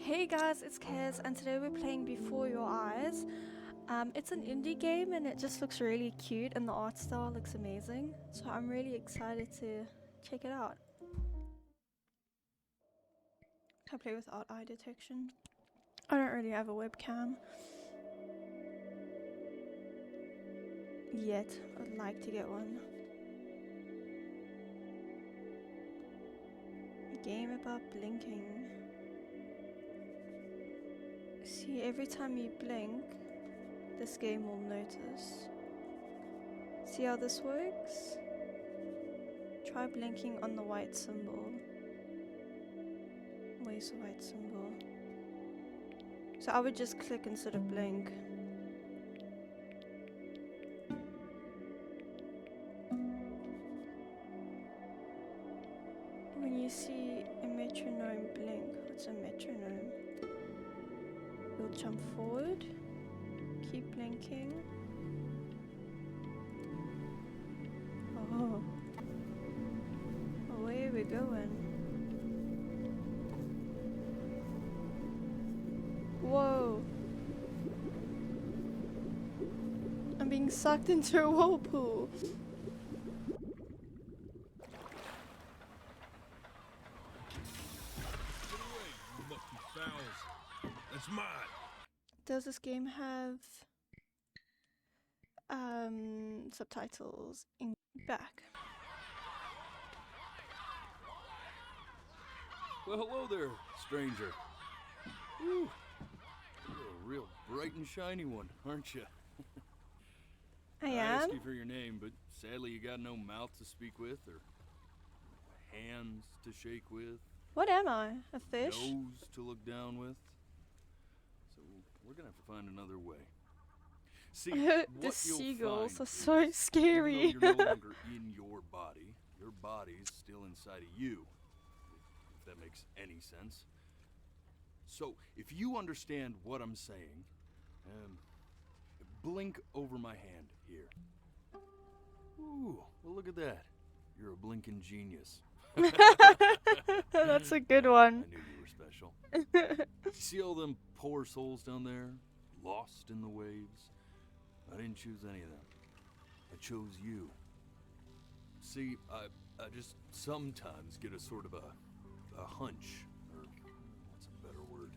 Hey guys, it's Kaz, and today we're playing Before Your Eyes. It's an indie game and it just looks really cute and the art style looks amazing. So I'm really excited to check it out. I play without eye detection. I don't really have a webcam yet. I'd like to get one. A game about blinking. See, every time you blink, this game will notice. See how this works? Try blinking on the white symbol. Where's the white symbol? So I would just click instead of blink. When you see a metronome blink, what's a metronome? You'll jump forward, keep blinking. Oh, where are we going? Whoa! I'm being sucked into a whirlpool. That's mine. Does this game have subtitles in back? Well, hello there, stranger. Whew. You're a real bright and shiny one, aren't you? I I am? asked you for your name, but sadly you got no mouth to speak with or hands to shake with, What am I? A fish? nose to look down with. So we're gonna have to find another way. See, The what seagulls you'll are find so is, scary. even though you're no longer in your body's still inside of you, if that makes any sense. So, if you understand what I'm saying, blink over my hand here. Ooh, well look at that. You're a blinking genius. That's a good one. I knew you were special. See all them poor souls down there, lost in the waves? I didn't choose any of them. I chose you. See, I just sometimes get a sort of a hunch, or what's a better word?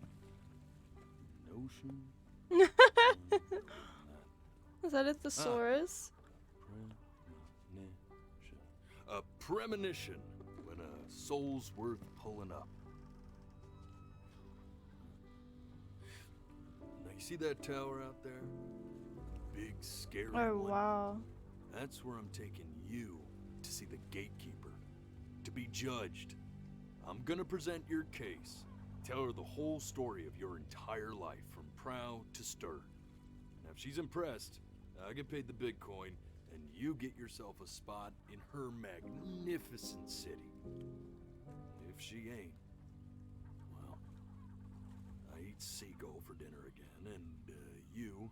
Notion? Is that a thesaurus? Premonition. A premonition when a soul's worth pulling up. Now you see that tower out there? Big scary Oh one. wow. That's where I'm taking you to see the gatekeeper, to be judged. I'm gonna present your case, tell her the whole story of your entire life from prow to stir. Now if she's impressed, I get paid the big coin, and you get yourself a spot in her magnificent city. If she ain't, well, I eat seagull for dinner again, and you...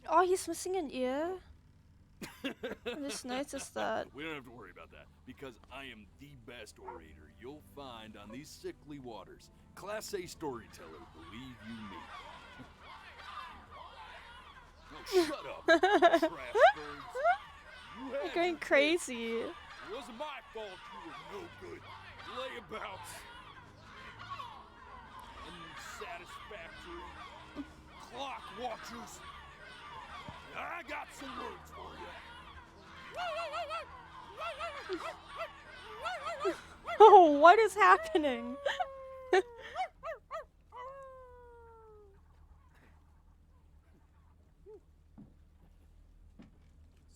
Oh, he's missing an ear. I just noticed that. We don't have to worry about that, because I am the best orator you'll find on these sickly waters. Class A storyteller, believe you me. Oh, shut up, trash birds. You You're had going your crazy. It wasn't my fault you were no good. Layabouts. Unsatisfactory. Clock watchers. I got some words for you. Oh, what is happening?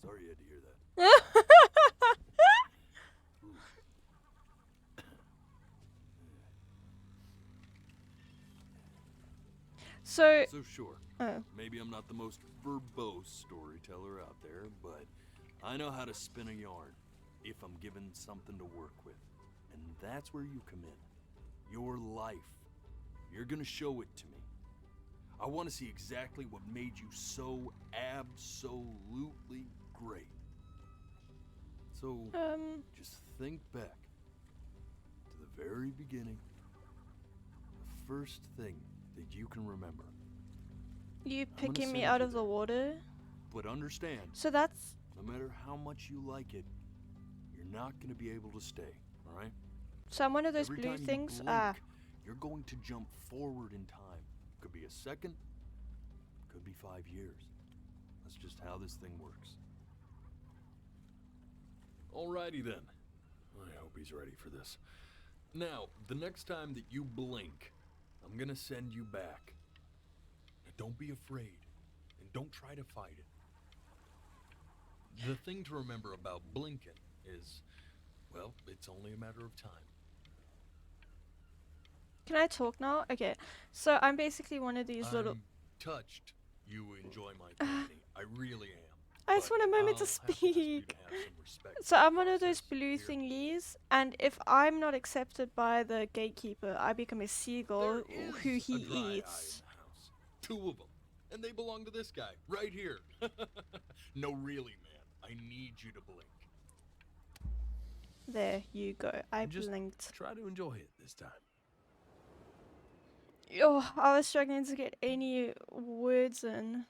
Sorry you had to hear that. So, So sure, maybe I'm not the most verbose storyteller out there, but I know how to spin a yarn if I'm given something to work with. And that's where you come in. Your life. You're gonna show it to me. I want to see exactly what made you so absolutely great. So, just think back to the very beginning, the first thing that you can remember. You gonna picking me send out you of the there. water? But understand, So that's... no matter how much you like it, you're not going to be able to stay, alright? So I'm one of those Every blue time you things? blink, Ah. you're going to jump forward in time. Could be a second, could be 5 years. That's just how this thing works. Alrighty then. I hope he's ready for this. Now, the next time that you blink, I'm gonna send you back. Now, don't be afraid, and don't try to fight it. The thing to remember about blinking is, well, it's only a matter of time. Can I talk now? Okay. So I'm basically one of these little... I'm touched you enjoy my company. I really am. I just But want a moment to I'll have ask you speak. to have some respect So for the I'm one of those process. blue Here. thingies, and if I'm not accepted by the gatekeeper, I become a seagull There who is he a dry eye in eats. the house. 2 of them. And they belong to this guy, right here. No, really, man. I need you to blink. There you go. I Just blinked. try to enjoy it this time. Oh, I was struggling to get any words in.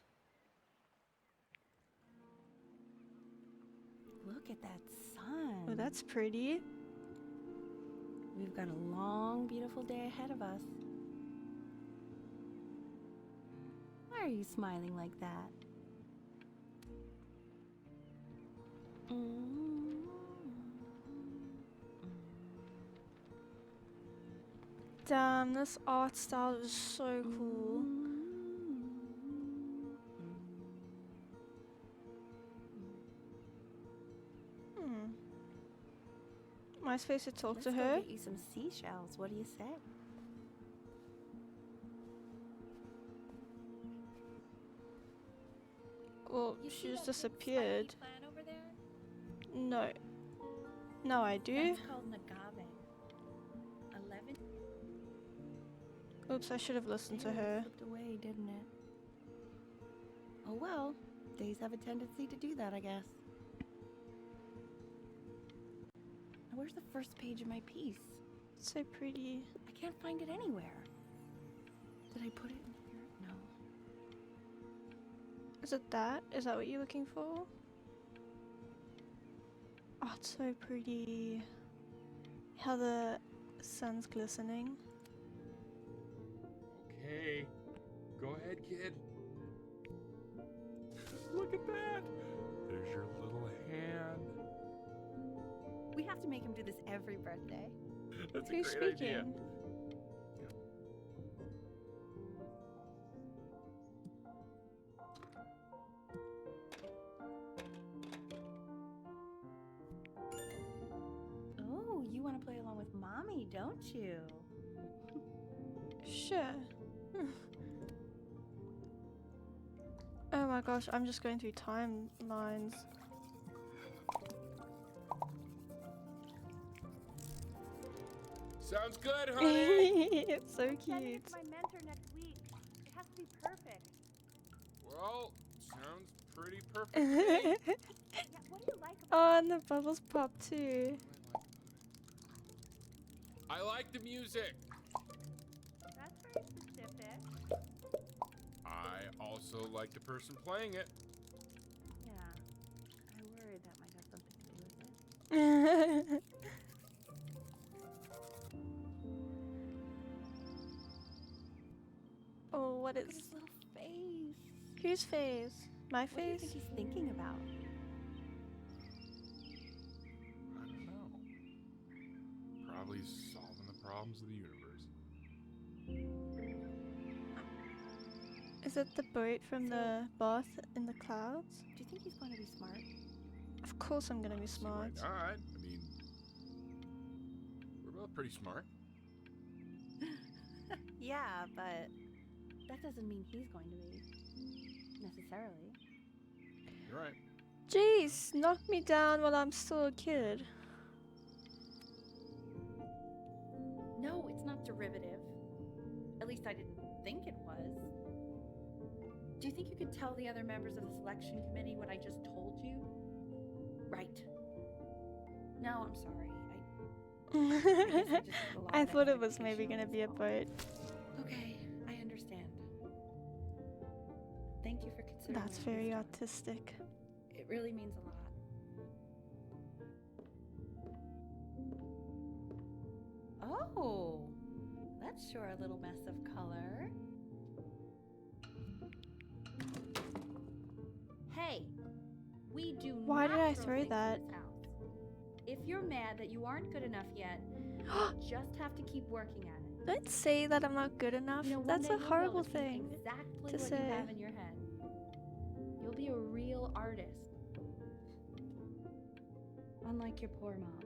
Look at that sun. Oh, that's pretty. We've got a long, beautiful day ahead of us. Why are you smiling like that? Damn, this art style is so cool. Hmm. Am I supposed to talk Let's to go her? get you some seashells. What do you say? Well, You she see just that big disappeared. spiky plant over there? No. No, I do. That's called an agave. 11. Oops, I should have listened to Damn, it her. slipped away, didn't it? Oh well, days have a tendency to do that, I guess. Now, where's the first page of my piece? So pretty. I can't find it anywhere. Did I put it in here? No. Is it that? Is that what you're looking for? Oh, it's so pretty. How the sun's glistening. Okay. Go ahead, kid. Look at that. There's your little hand. We have to make him do this every birthday. That's Who's a great speaking? idea. Oh, you want to play along with Mommy, don't you? Sure. Oh my gosh, I'm just going through timelines. Sounds good, honey. It's so Sending cute. it to my mentor next week. It has to be perfect. Well, sounds pretty perfect. Yeah, what do you like about Oh, and the bubbles pop too. I like the music. it? That's very specific. I also like the person playing it. Yeah. I worried that might have something to do with it. Oh, what Look at is... his little face. Whose face? My What do you face? think he's thinking about? I don't know. Probably solving the problems of the universe. Is it the boat from the bath in the clouds? Do you think he's going to be smart? Of course I'm gonna be See, smart. why not? I mean, we're both pretty smart. Yeah, but that doesn't mean he's going to be. Necessarily. You're right. Jeez, knock me down while I'm still a kid. No, it's not derivative. At least I didn't think it was. Do you think you could tell the other members of the selection committee what I just told you? Right. No, I'm sorry. I guess I just took a lot I of thought it was expectation maybe on gonna this be a phone. boat. Okay, I understand. Thank you for considering That's my very wisdom. artistic. It really means a lot. Oh, that's sure a little mess of color. Hey, we do Why not did I throw throw things in that? this house. If you're mad that you aren't good enough yet, you just have to keep working at it. Don't say that I'm not good enough. You know, one That's day a you'll horrible be able to see thing. exactly to what say. you have in your head. You'll be a real artist. Unlike your poor mom.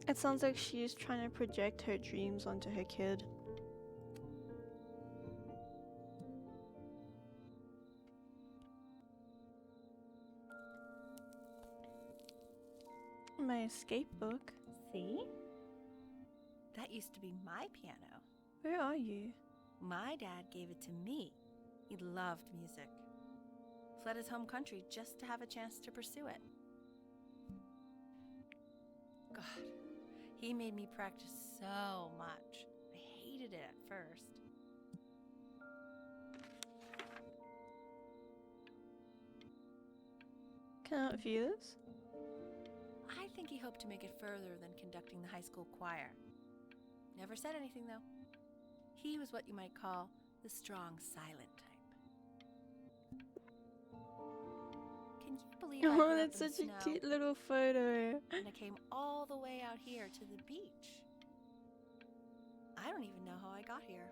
It sounds like she's trying to project her dreams onto her kid. My escape book. See? That used to be my piano. Where are you? My dad gave it to me. He loved music. Fled his home country just to have a chance to pursue it. God, he made me practice so much. I hated it at first. Can I view this? I think he hoped to make it further than conducting the high school choir. Never said anything, though. He was what you might call the strong, silent type. Can you believe I grew Oh, up that's in the such a snow, cute little photo. and I came all the way out here to the beach? I don't even know how I got here.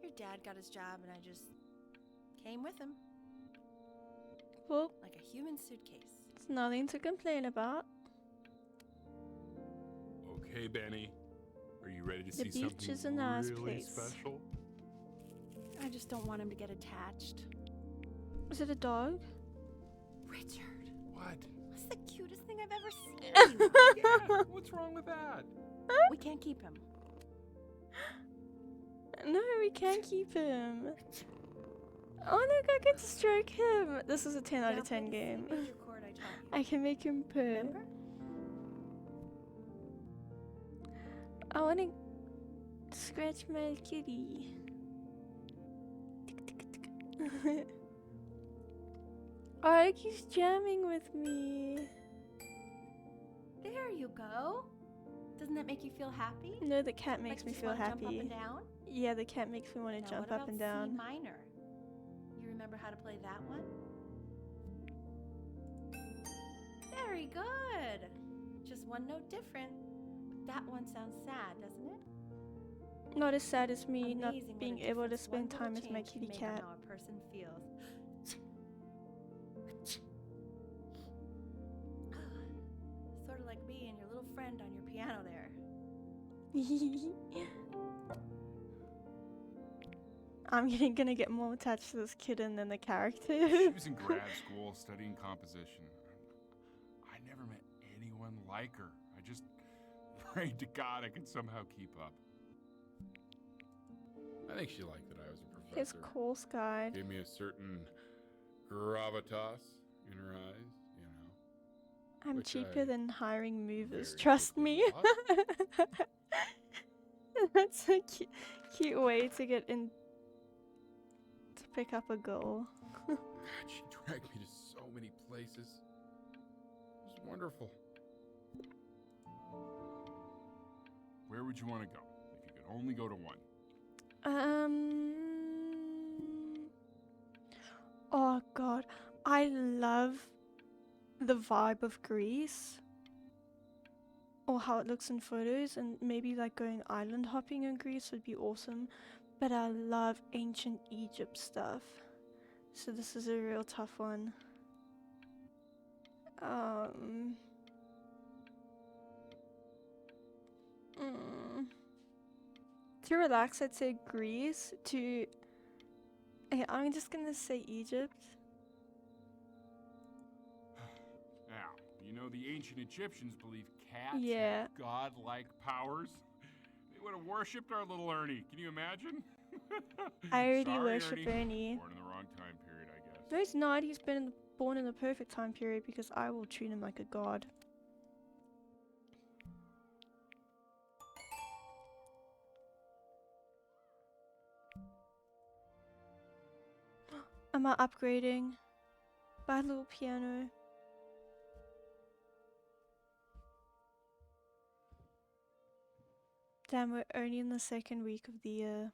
Your dad got his job, and I just came with him, Well, like a human suitcase. it's nothing to complain about. Okay, Benny. Are you ready to The see beach something is a nice really place. special? I just don't want him to get attached. Is it a dog? Richard, What? that's the cutest thing I've ever seen. Yeah, what's wrong with that? We can't keep him. No, we can't keep him. Oh look, I can stroke him. This is a 10 out Now of 10 play the C game. major chord I taught you. I can make him purr. Remember? I want to scratch my kitty. Oh, look, he's jamming with me. There you go. Doesn't that make you feel happy? No, the cat makes Like me you just feel wanna jump up happy. and down? Yeah, the cat makes me want to Now jump what up about and C down. minor? You remember how to play that one? Very good. Just one note different. That one sounds sad, doesn't it? Not as sad as me not Amazing what a being able to difference one spend time little with my change can kitty make on cat. how a person feels. Sort of like me and your little friend on your piano there. I'm gonna get more attached to this kitten than the character. She was in grad school studying composition. I never met anyone like her. I just prayed to God I could somehow keep up. I think she liked that I was a His professor. course guide. Gave me a certain gravitas in her eyes, you know. I'm which cheaper I than hiring movers, very trust quickly me. lost. That's a cute way to get in to pick up a girl. God, she dragged me to so many places. It was wonderful. Where would you want to go if you could only go to one? Oh god, I love the vibe of Greece. Or how it looks in photos, and maybe like going island hopping in Greece would be awesome. But I love ancient Egypt stuff. So this is a real tough one. To relax, I'd say Greece. To okay, I'm just gonna say Egypt. Now, you know the ancient Egyptians believed cats Yeah. had godlike powers. They would have worshipped our little Ernie. Can you imagine? I already Sorry, worship Ernie. Ernie. Born in the wrong time period, I guess. No, he's not. He's been born in the perfect time period because I will treat him like a god. Am I upgrading? Buy a little piano. Damn, we're only in the second week of the year.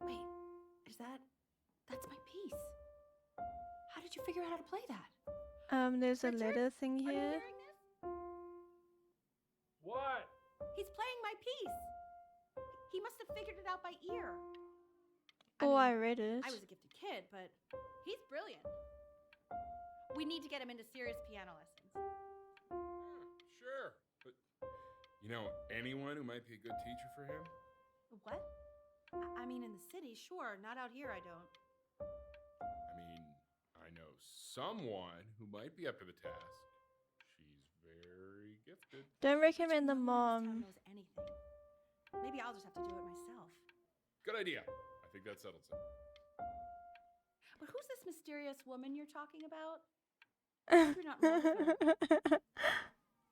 Wait, that's my piece. How did you figure out how to play that? There's a Richard, letter thing Are you here. hearing this? What? He's playing my piece. He must have figured it out by ear. Oh, I mean, read it. I was a gifted kid, but he's brilliant. We need to get him into serious piano lessons. Sure, but you know anyone who might be a good teacher for him? What? I mean, in the city, sure. Not out here, I don't. I mean, I know someone who might be up to the task. She's very gifted. Don't recommend the No one in this town mom. knows anything. Maybe I'll just have to do it myself. Good idea. I think that settles it. But who's this mysterious woman you're talking about? You're not wrong, sir.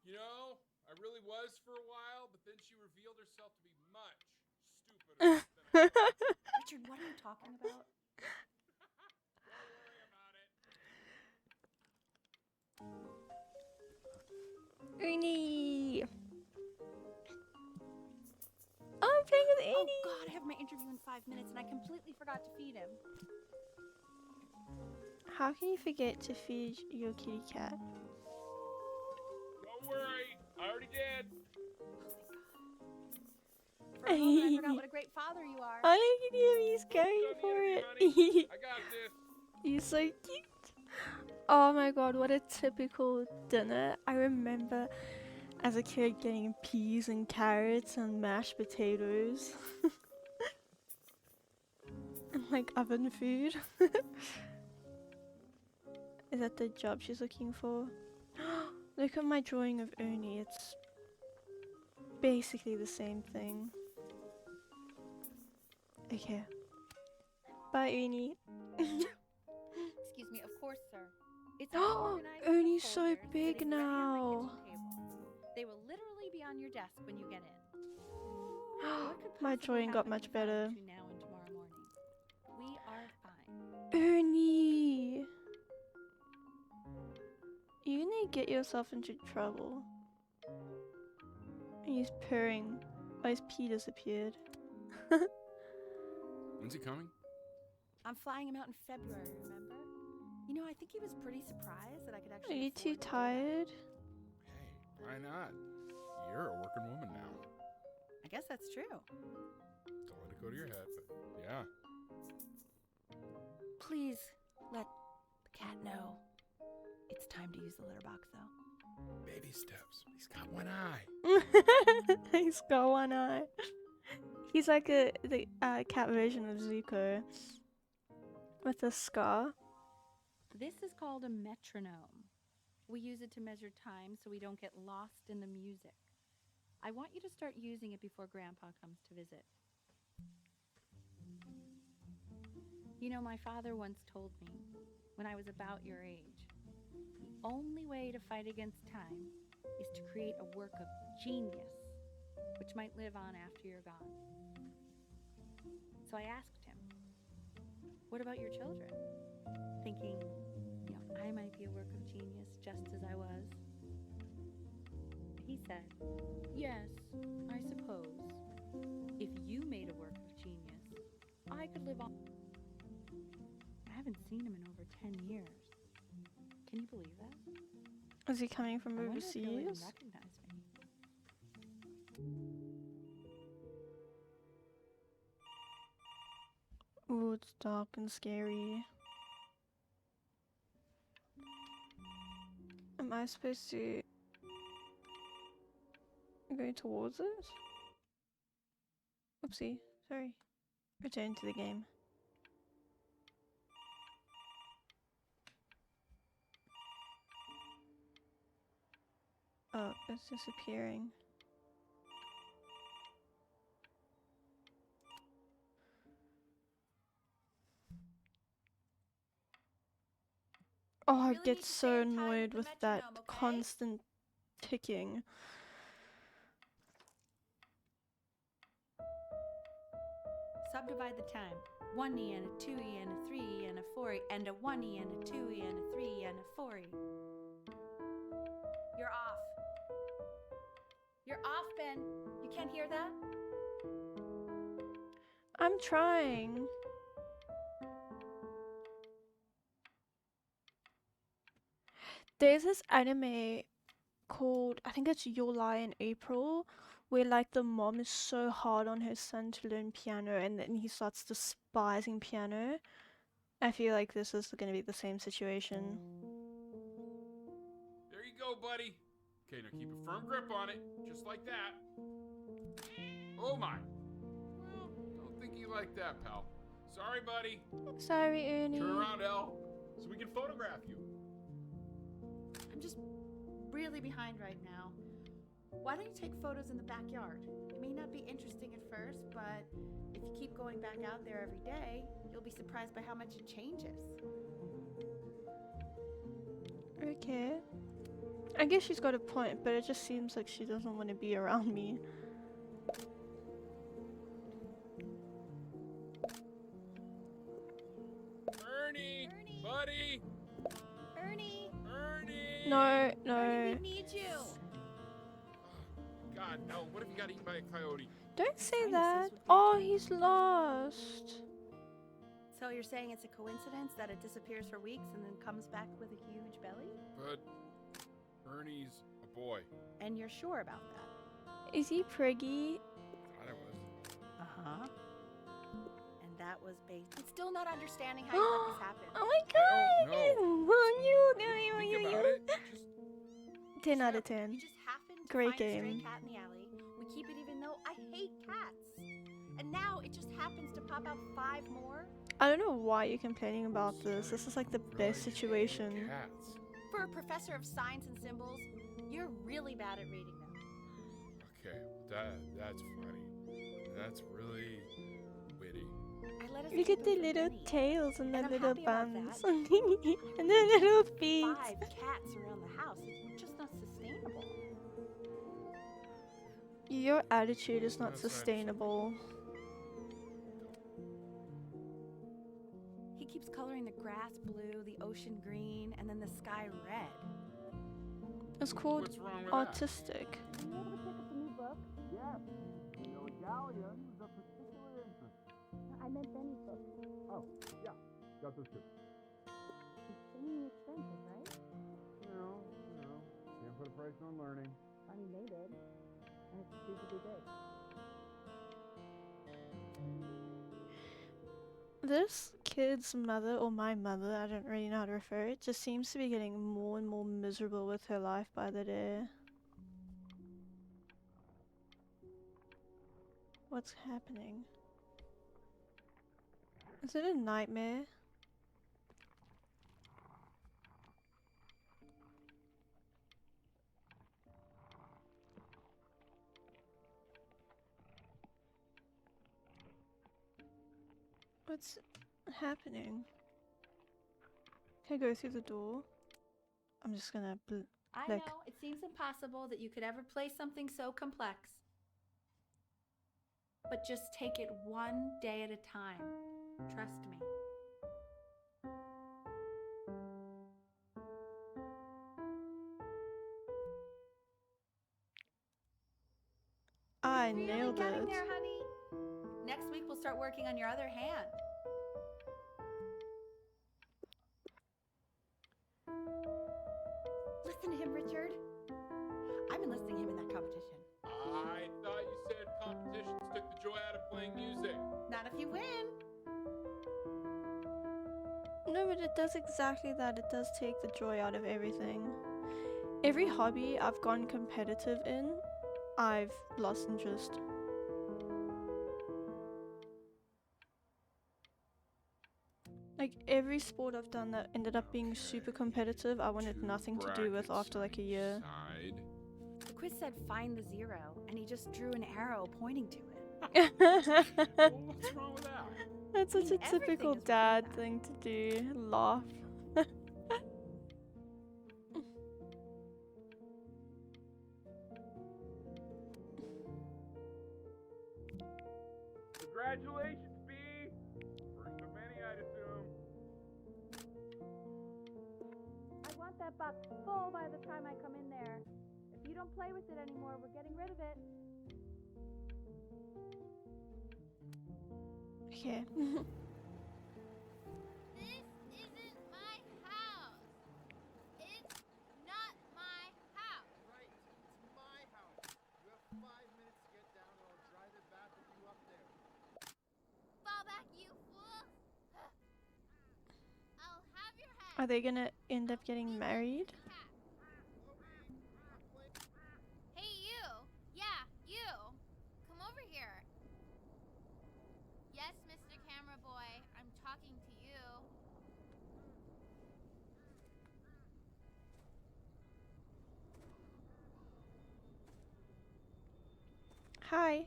You know, I really was for a while, but then she revealed herself to be much stupider than I thought. Richard, what are you talking about? Don't worry about it. Ernie! Oh, I'm playing with Oh Ernie! God, I have my interview in 5 minutes and I completely forgot to feed him. How can you forget to feed your kitty cat? Don't worry, I already did. For a moment, I forgot what a great father you are. Oh, look at him, he's going Done the for interview, it. I got this. He's so cute. Oh my god, what a typical dinner. I remember as a kid getting peas and carrots and mashed potatoes. And like oven food. Is that the job she's looking for? Look at my drawing of Ernie, it's basically the same thing. Okay. Bye, Ernie. Excuse me, of course, sir. It's all organized in Ernie's so folders big sitting right here on my now. kitchen table. They will literally be on your desk when you get in. What could My possibly drawing got happen much in the time better. between now and tomorrow morning? We are fine. Ernie! You're gonna get yourself into trouble. He's purring. Oh, his pee disappeared. When's he coming? I'm flying him out in February, remember? You know, I think he was pretty surprised that I could Are actually you afford too to do that. tired? Hey, why not? You're a working woman now. I guess that's true. Don't let it go to your head, but yeah. Please let the cat know. It's time to use the litter box, though. Baby steps. He's got one eye. He's got one eye. He's like the cat version of Zuko. With a scar. This is called a metronome. We use it to measure time so we don't get lost in the music. I want you to start using it before Grandpa comes to visit. You know, my father once told me, when I was about your age, the only way to fight against time is to create a work of genius, which might live on after you're gone. So I asked him, what about your children? Thinking, you know, I might be a work of genius just as I was. He said, yes, I suppose. If you made a work of genius, I could live on. I haven't seen him in over 10 years. Can you believe that? Is he coming from I wonder if he'll even overseas? recognize me. Ooh, it's dark and scary. Am I supposed to go towards it? Oopsie, sorry. Return to the game. Oh, it's disappearing. Oh, I Really need get to so stay in time with annoyed the with that metronome, okay? constant ticking. Subdivide the time. 1E and a 2E and a 3E and a 4E and a 1E and a 2E and a 3E and a 4E. You're off. You're off, Ben. You can't hear that? I'm trying. There's this anime called, I think it's Your Lie in April, where like the mom is so hard on her son to learn piano and then he starts despising piano. I feel like this is going to be the same situation. There you go, buddy. Okay, now keep a firm grip on it, just like that. Oh my. Well, don't think you like that, pal. Sorry, buddy. Sorry, Ernie. Turn around, Elle, so we can photograph you. I'm just really behind right now. Why don't you take photos in the backyard? It may not be interesting at first, but if you keep going back out there every day, you'll be surprised by how much it changes. Okay. I guess she's got a point, but it just seems like she doesn't want to be around me. Ernie! Buddy! Ernie! Ernie! No, Ernie, no. we need you! God, no. What if he got eaten by a coyote? Don't say Sinuses that. would be Oh, fine. he's lost. So you're saying it's a coincidence that it disappears for weeks and then comes back with a huge belly? But Ernie's a boy. And you're sure about that? Is he preggy? Thought I was. Uh-huh. And that was based... I'm still not understanding how you let this happen. Oh my I god! don't Think about it. Just 10 out of 10. You just happen to Great find a stray game. cat in the alley. We keep it even though I hate cats. And now it just happens to pop out 5 more? I don't know why you're complaining about this. This is like the best situation. cats. For a professor of signs and symbols, you're really bad at reading them. Okay, that's funny. That's really witty. I let us Look keep at the them for little Benny. tails and the And I'm little happy about buns. that. And the little feet. 5 cats around the house. It's just not sustainable. Your attitude is not That's actually- sustainable. He keeps coloring the grass blue, the ocean green, and then the sky red. It's called What's wrong with autistic. Were you able to pick up the new book? Yes. You know, Galleon was of particular interest. I meant Benny's book. Oh, yeah. Got those two. Extremely expensive, right? Can't put a price on learning. I mean, they did. And it's stupidly big. This kid's mother, or my mother, I don't really know how to refer it, just seems to be getting more and more miserable with her life by the day. What's happening? Is it a nightmare? What's happening? Can I go through the door? I'm just gonna I Like- know, it seems impossible that you could ever play something so complex. But just take it one day at a time. Trust me. I Really nailed getting it. there, honey. Next week we'll start working on your other hand. Listen to him, Richard. I've been listening to him in that competition. I thought you said competitions took the joy out of playing music. Not if you win. No, but it does exactly that. It does take the joy out of everything. Every hobby I've gone competitive in, I've lost interest. Like every sport I've done that ended up being super competitive, I wanted Two nothing to do with brackets after like a on each year. side. The quiz said find the 0, and he just drew an arrow pointing to it. Well, what's wrong with that? That's such a mean, everything typical is wrong with dad that. thing to do. Laugh. Congratulations, First of many, I'd assume. I want that box full by the time I come in there. If you don't play with it anymore, we're getting rid of it. Okay. This isn't my house. It's not my house. Right, it's my house. You have 5 minutes to get down or I'll drive it back with you up there. Fall back, you fool. I'll have your head. Are they gonna end up getting married? Hey, you. Yeah, you. Come over here. Yes, Mr. Camera Boy, I'm talking to you. Hi.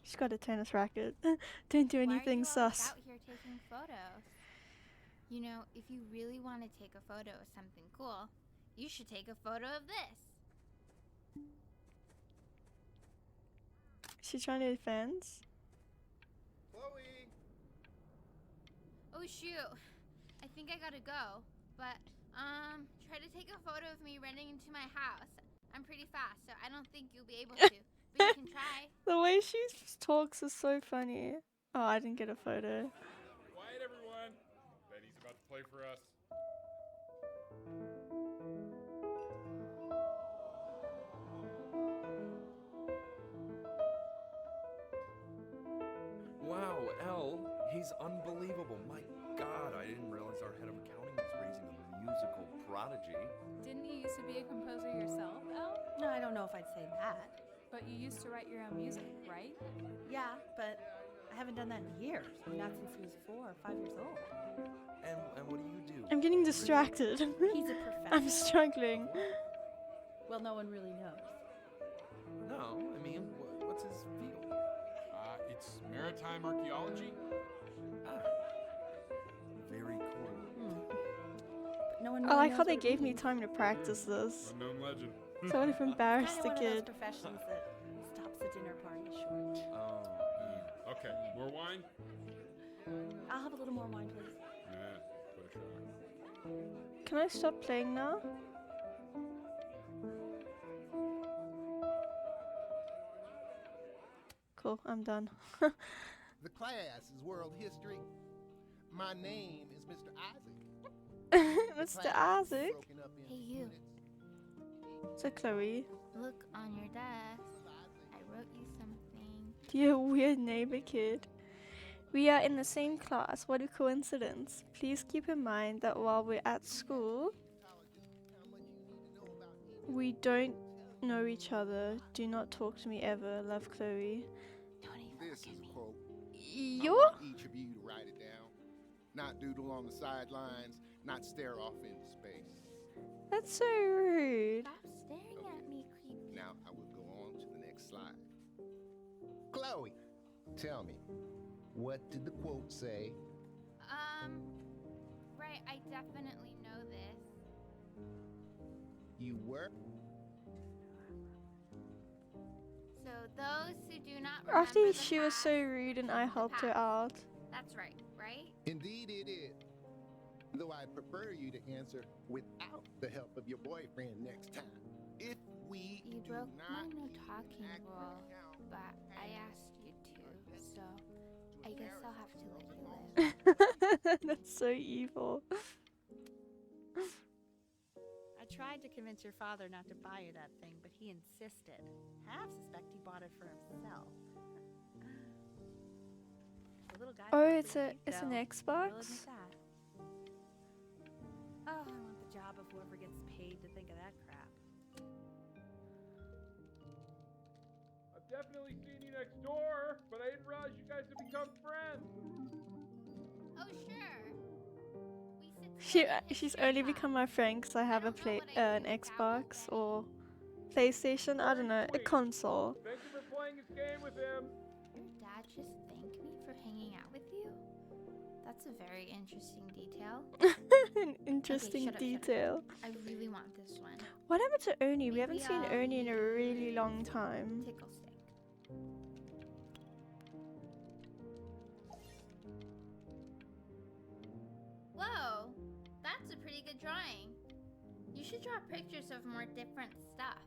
She's got a tennis racket. Don't do anything Why are you always sus. out here taking photos? You know, if you really want to take a photo of something cool, you should take a photo of this. She's trying to fans. Chloe! Oh shoot, I think I gotta go. But try to take a photo of me running into my house. I'm pretty fast, so I don't think you'll be able to. But you can try. The way she talks is so funny. Oh, I didn't get a photo. Quiet, everyone. Betty's about to play for us. Wow, Elle, he's unbelievable. My God, I didn't realize our head of accounting was raising a musical prodigy. Didn't you used to be a composer yourself, Elle? No, I don't know if I'd say that. But you used to write your own music, right? Yeah, but I haven't done that in years. Not since he was 4 or 5 years old. And what do you do? I'm getting distracted. He's a professor. I'm struggling. Well, no one really knows. No, I mean, what's his field? It's maritime archaeology. Ah, very cool. But no one I really like knows how they what it gave me means. time to practice this. Unknown legend. So I would have embarrassed Kinda the one of those kid. professions that stops the dinner party short. Oh, yeah. Okay, more wine? I'll have a little more wine, please. Put a shot. Can I stop playing now? Cool, I'm done. The class is world history. My name is Mr. Isaac. The Mr. class is Isaac? broken up into Hey, you. units. So Chloe, Look on your desk. I wrote you something. you weird neighbor kid. We are in the same class. What a coincidence. Please keep in mind that while we're at school, we don't know each other. Do not talk to me ever. Love, Chloe. Don't even This look is at a me. quote. I You? want each of you to write it down. Not doodle on the sidelines, not stare off into space. That's so rude. Stop staring at me, creepy. Now I will go on to the next slide. Chloe, tell me, what did the quote say? Right, I definitely know this. You were? So those who do not remember After the she was past, so rude and I helped her out. That's right, right? Indeed it is. Though I prefer you to answer without the help of your boyfriend next time. If we You do broke my not no keep talking an accurate rule, account but I and asked you to, so I guess I'll have to let you live. That's so evil. I tried to convince your father not to buy you that thing, but he insisted. Half suspect he bought it for himself. The little guy Oh, finds it's it a cheap, it's an though. I'll Xbox. admit that. Oh, I want the job of whoever gets paid to think of that crap. I've definitely seen you next door, but I didn't realize you guys have become friends. Oh, sure. We sit She together in she's history only class. become my friend because I have a don't know play what I an do without Xbox Benny. or PlayStation. I don't know, a Sweet. console. Thank you for playing this game with him. Your dad just thanked me for hanging out with you? That's a very interesting detail. An interesting shut up, shut up. detail. I really want this one. What happened to Ernie? We haven't Maybe seen I'll Ernie in a really use long time. Tickle stick. pretty good drawing. You should draw pictures of more different stuff.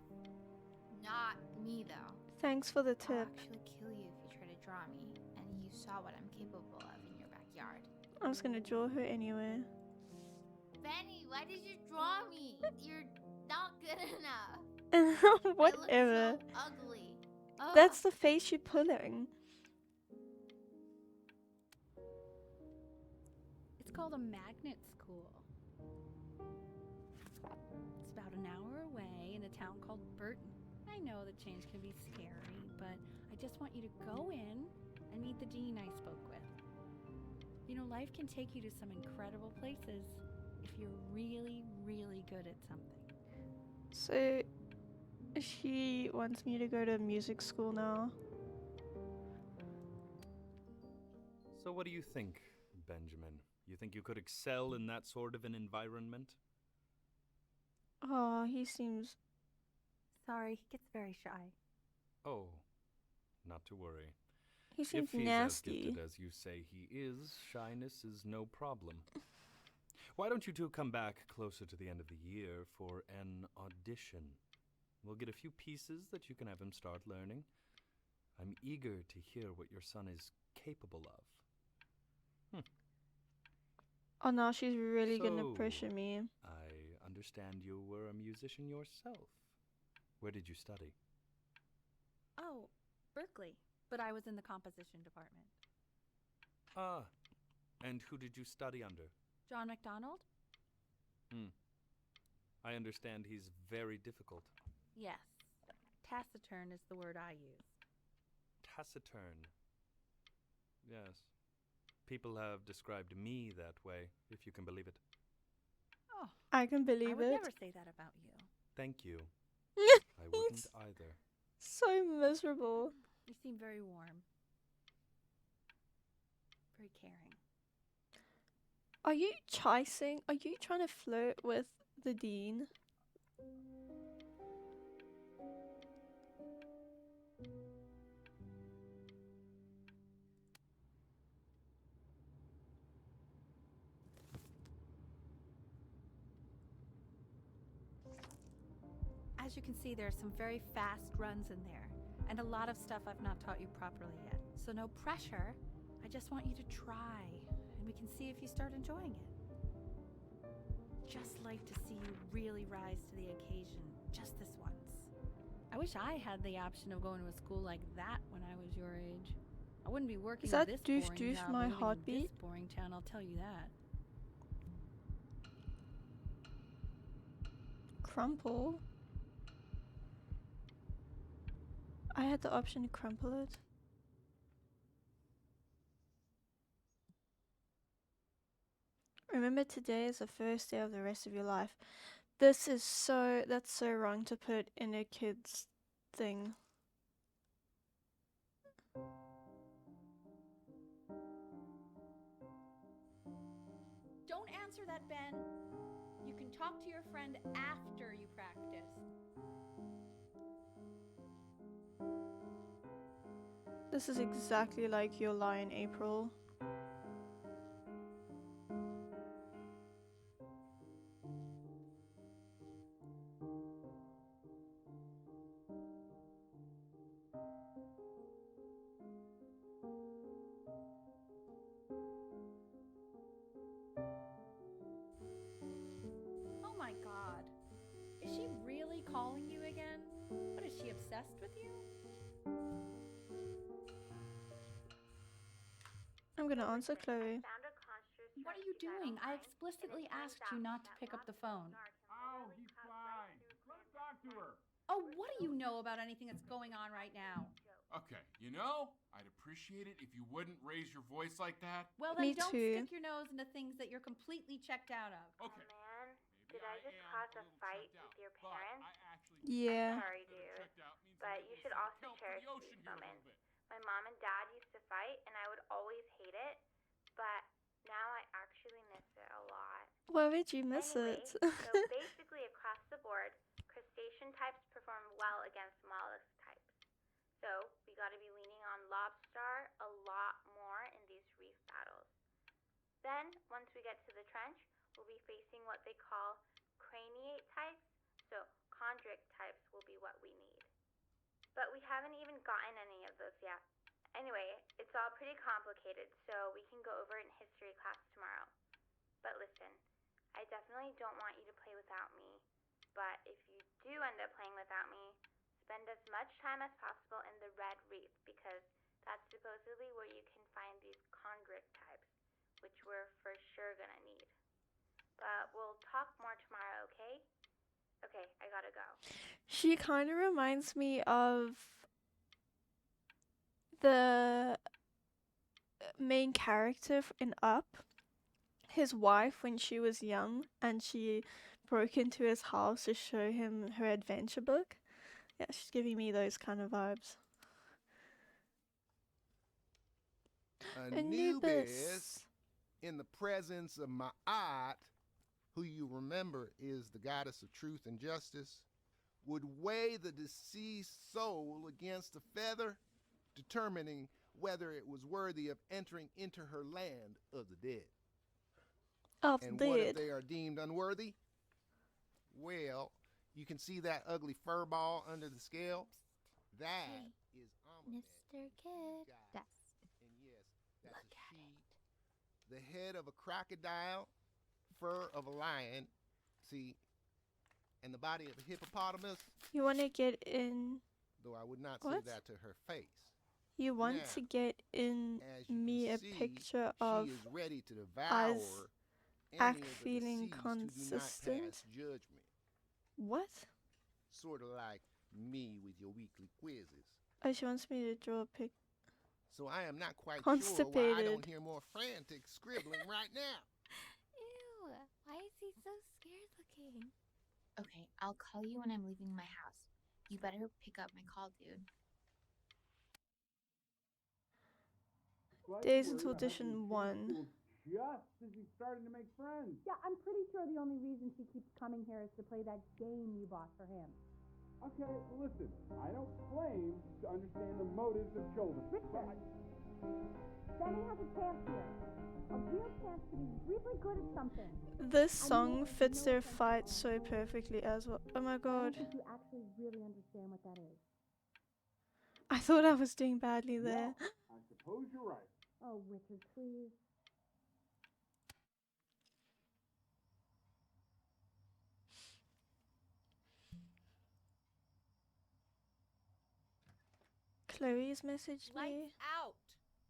Not me, though. Thanks for the I'll tip. actually kill you if you try to draw me, and you saw what I'm capable of in your backyard. I was gonna draw her anyway. Benny, why did you draw me? You're not good enough. Whatever. I look so ugly. Ugh. That's the face you're pulling. It's called a magnet school. It's about an hour away in a town called Burton. I know the change can be scary, but I just want you to go in and meet the dean I spoke with. You know, life can take you to some incredible places if you're really, really good at something. So, she wants me to go to music school now. So what do you think, Benjamin? You think you could excel in that sort of an environment? Oh, he seems... Sorry, he gets very shy. Oh, not to worry. He seems If he's nasty. as gifted as you say he is, shyness is no problem. Why don't you two come back closer to the end of the year for an audition? We'll get a few pieces that you can have him start learning. I'm eager to hear what your son is capable of. Oh no, she's really gonna So, pressure me. I understand you were a musician yourself. Where did you study? Oh, Berkeley. But I was in the composition department. Ah, and who did you study under? John MacDonald? I understand he's very difficult. Yes. Taciturn is the word I use. Taciturn. Yes. People have described me that way, if you can believe it. Oh, I can believe I would it. never say that about you. Thank you. I wouldn't either. So miserable. You seem very warm. Very caring. Are you chasing? Are you trying to flirt with the dean? As you can see, there are some very fast runs in there, and a lot of stuff I've not taught you properly yet. So no pressure. I just want you to try, and we can see if you start enjoying it. Just like to see you really rise to the occasion, just this once. I wish I had the option of going to a school like that when I was your age. I wouldn't be working Is that in this doof boring doof job my living in heartbeat? this boring town, I'll tell you that. Crumple? I had the option to crumple it. Remember, today is the first day of the rest of your life. This is that's so wrong to put in a kid's thing. Don't answer that, Ben. You can talk to your friend after you practice. This is exactly like your line, April. Oh my god. Is she really calling you again? What, is she obsessed with you? I'm gonna answer Chloe. What are you doing? I explicitly asked you not to pick up the phone. Oh, he's fine. Let him talk to her. Oh, what do you know about anything that's going on right now? Okay, you know, I'd appreciate it if you wouldn't raise your voice like that. Well, then Me don't too. stick your nose into things that you're completely checked out of. Okay. Man, Maybe did I just am cause a little fight checked out, with your but parents? I actually Yeah. Sorry, little dude. checked out means But I'm you a should little also tilt for cherish the ocean these here a little moments. bit. My mom and dad used to fight, and I would always hate it, but now I actually miss it a lot. Why would you miss Anyway, it? so basically across the board, crustacean types perform well against mollusk types. So we gotta be leaning on Lobstar a lot more in these reef battles. Then, once we get to the trench, will be facing what they call craniate types, so chondric types will be what we need. But we haven't even gotten any of those yet. Anyway, it's all pretty complicated, so we can go over it in history class tomorrow. But listen, I definitely don't want you to play without me. But if you do end up playing without me, spend as much time as possible in the Red Reef, because that's supposedly where you can find these chondric types, which we're for sure gonna need. But we'll talk more tomorrow, okay? Okay, I gotta go. She kind of reminds me of the main character in Up, his wife when she was young and she broke into his house to show him her adventure book. Yeah, she's giving me those kind of vibes. Anubis, in the presence of Ma'at, who you remember is the goddess of truth and justice, would weigh the deceased soul against a feather, determining whether it was worthy of entering into her land of the dead. And what if they are deemed unworthy? Well, you can see that ugly fur ball under the scale? That is Amunet. Mr. Kid. Yes. And yes, that's a sheep. The head of a crocodile, fur of a lion, see, and the body of a hippopotamus. You want to get in... Though I would not What? say that to her face. You want Now, to get in as you me can a see, picture of she is ready to devour us any act of the feeling deceased who do not consistent? pass judgment. What? Sort of like me with your weekly quizzes. Oh, she wants me to draw a pic. So I am not quite sure why I Constipated. don't hear more frantic scribbling right now. Ew, why is he so scared looking? Okay, I'll call you when I'm leaving my house. You better pick up my call, dude. Days until audition 1. Just as he's starting to make friends. Yeah, I'm pretty sure the only reason she keeps coming here is to play that game you bought for him. Okay, listen, I don't claim to understand the motives of children. Richard, Benny has a chance here. A real chance to be really good at something. This song fits their fight so perfectly as well. Oh my I god. don't think you actually really understand what that is. I thought I was doing badly there. I suppose you're right. Oh, Richard, please. Chloe's messaged me. Lights out.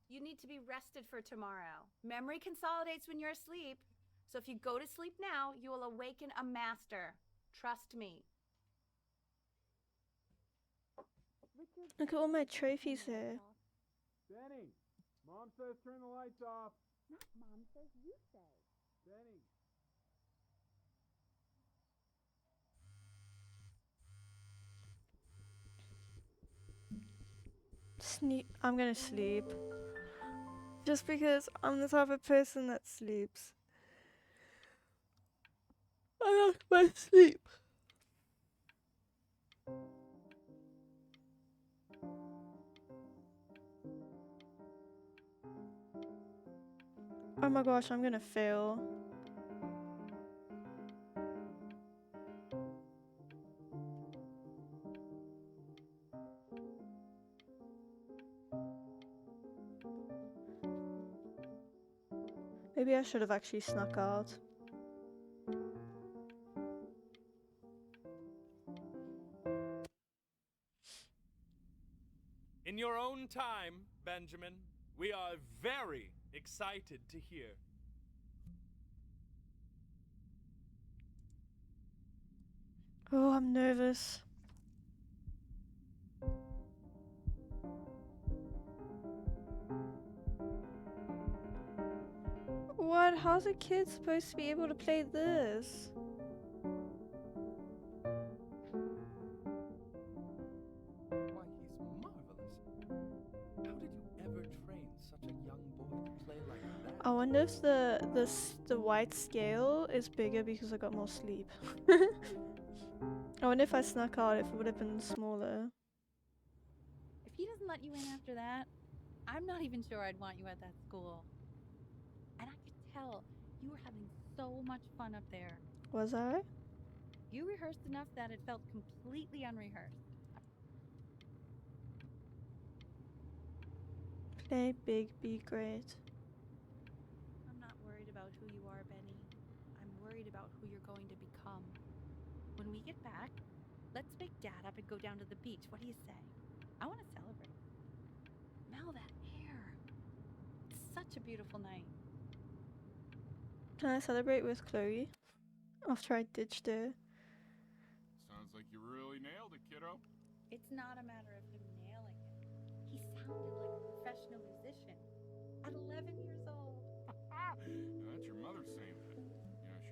You need to be rested for tomorrow. Memory consolidates when you're asleep. So if you go to sleep now, you will awaken a master. Trust me. Richard, Look at all my trophies here. Benny, Mom says turn the lights off. not Mom says, you say. Benny. I'm gonna sleep. Just because I'm the type of person that sleeps. I like my sleep. Oh my gosh, I'm gonna fail. Maybe I should have actually snuck out. In your own time, Benjamin, we are very excited to hear. Oh, I'm nervous. What? How's a kid supposed to be able to play this? Why, he's marvelous. How did you ever train such a young boy to play like that? I wonder if the white scale is bigger because I got more sleep. I wonder if I snuck out if it would have been smaller. If he doesn't let you in after that, I'm not even sure I'd want you at that school. And I could tell you were having so much fun up there. Was I? You rehearsed enough that it felt completely unrehearsed. Play big, be great. I'm not worried about who you are, Benny. I'm worried about who you're going to become. When we get back, let's wake Dad up and go down to the beach. What do you say? I want to celebrate. Smell that air. It's such a beautiful night. Can I celebrate with Chloe? After I ditched her. Sounds like you really nailed it, kiddo. It's not a matter of him nailing it. He sounded like a professional musician at 11 years old. Now that's your mother saying that. You know, she doesn't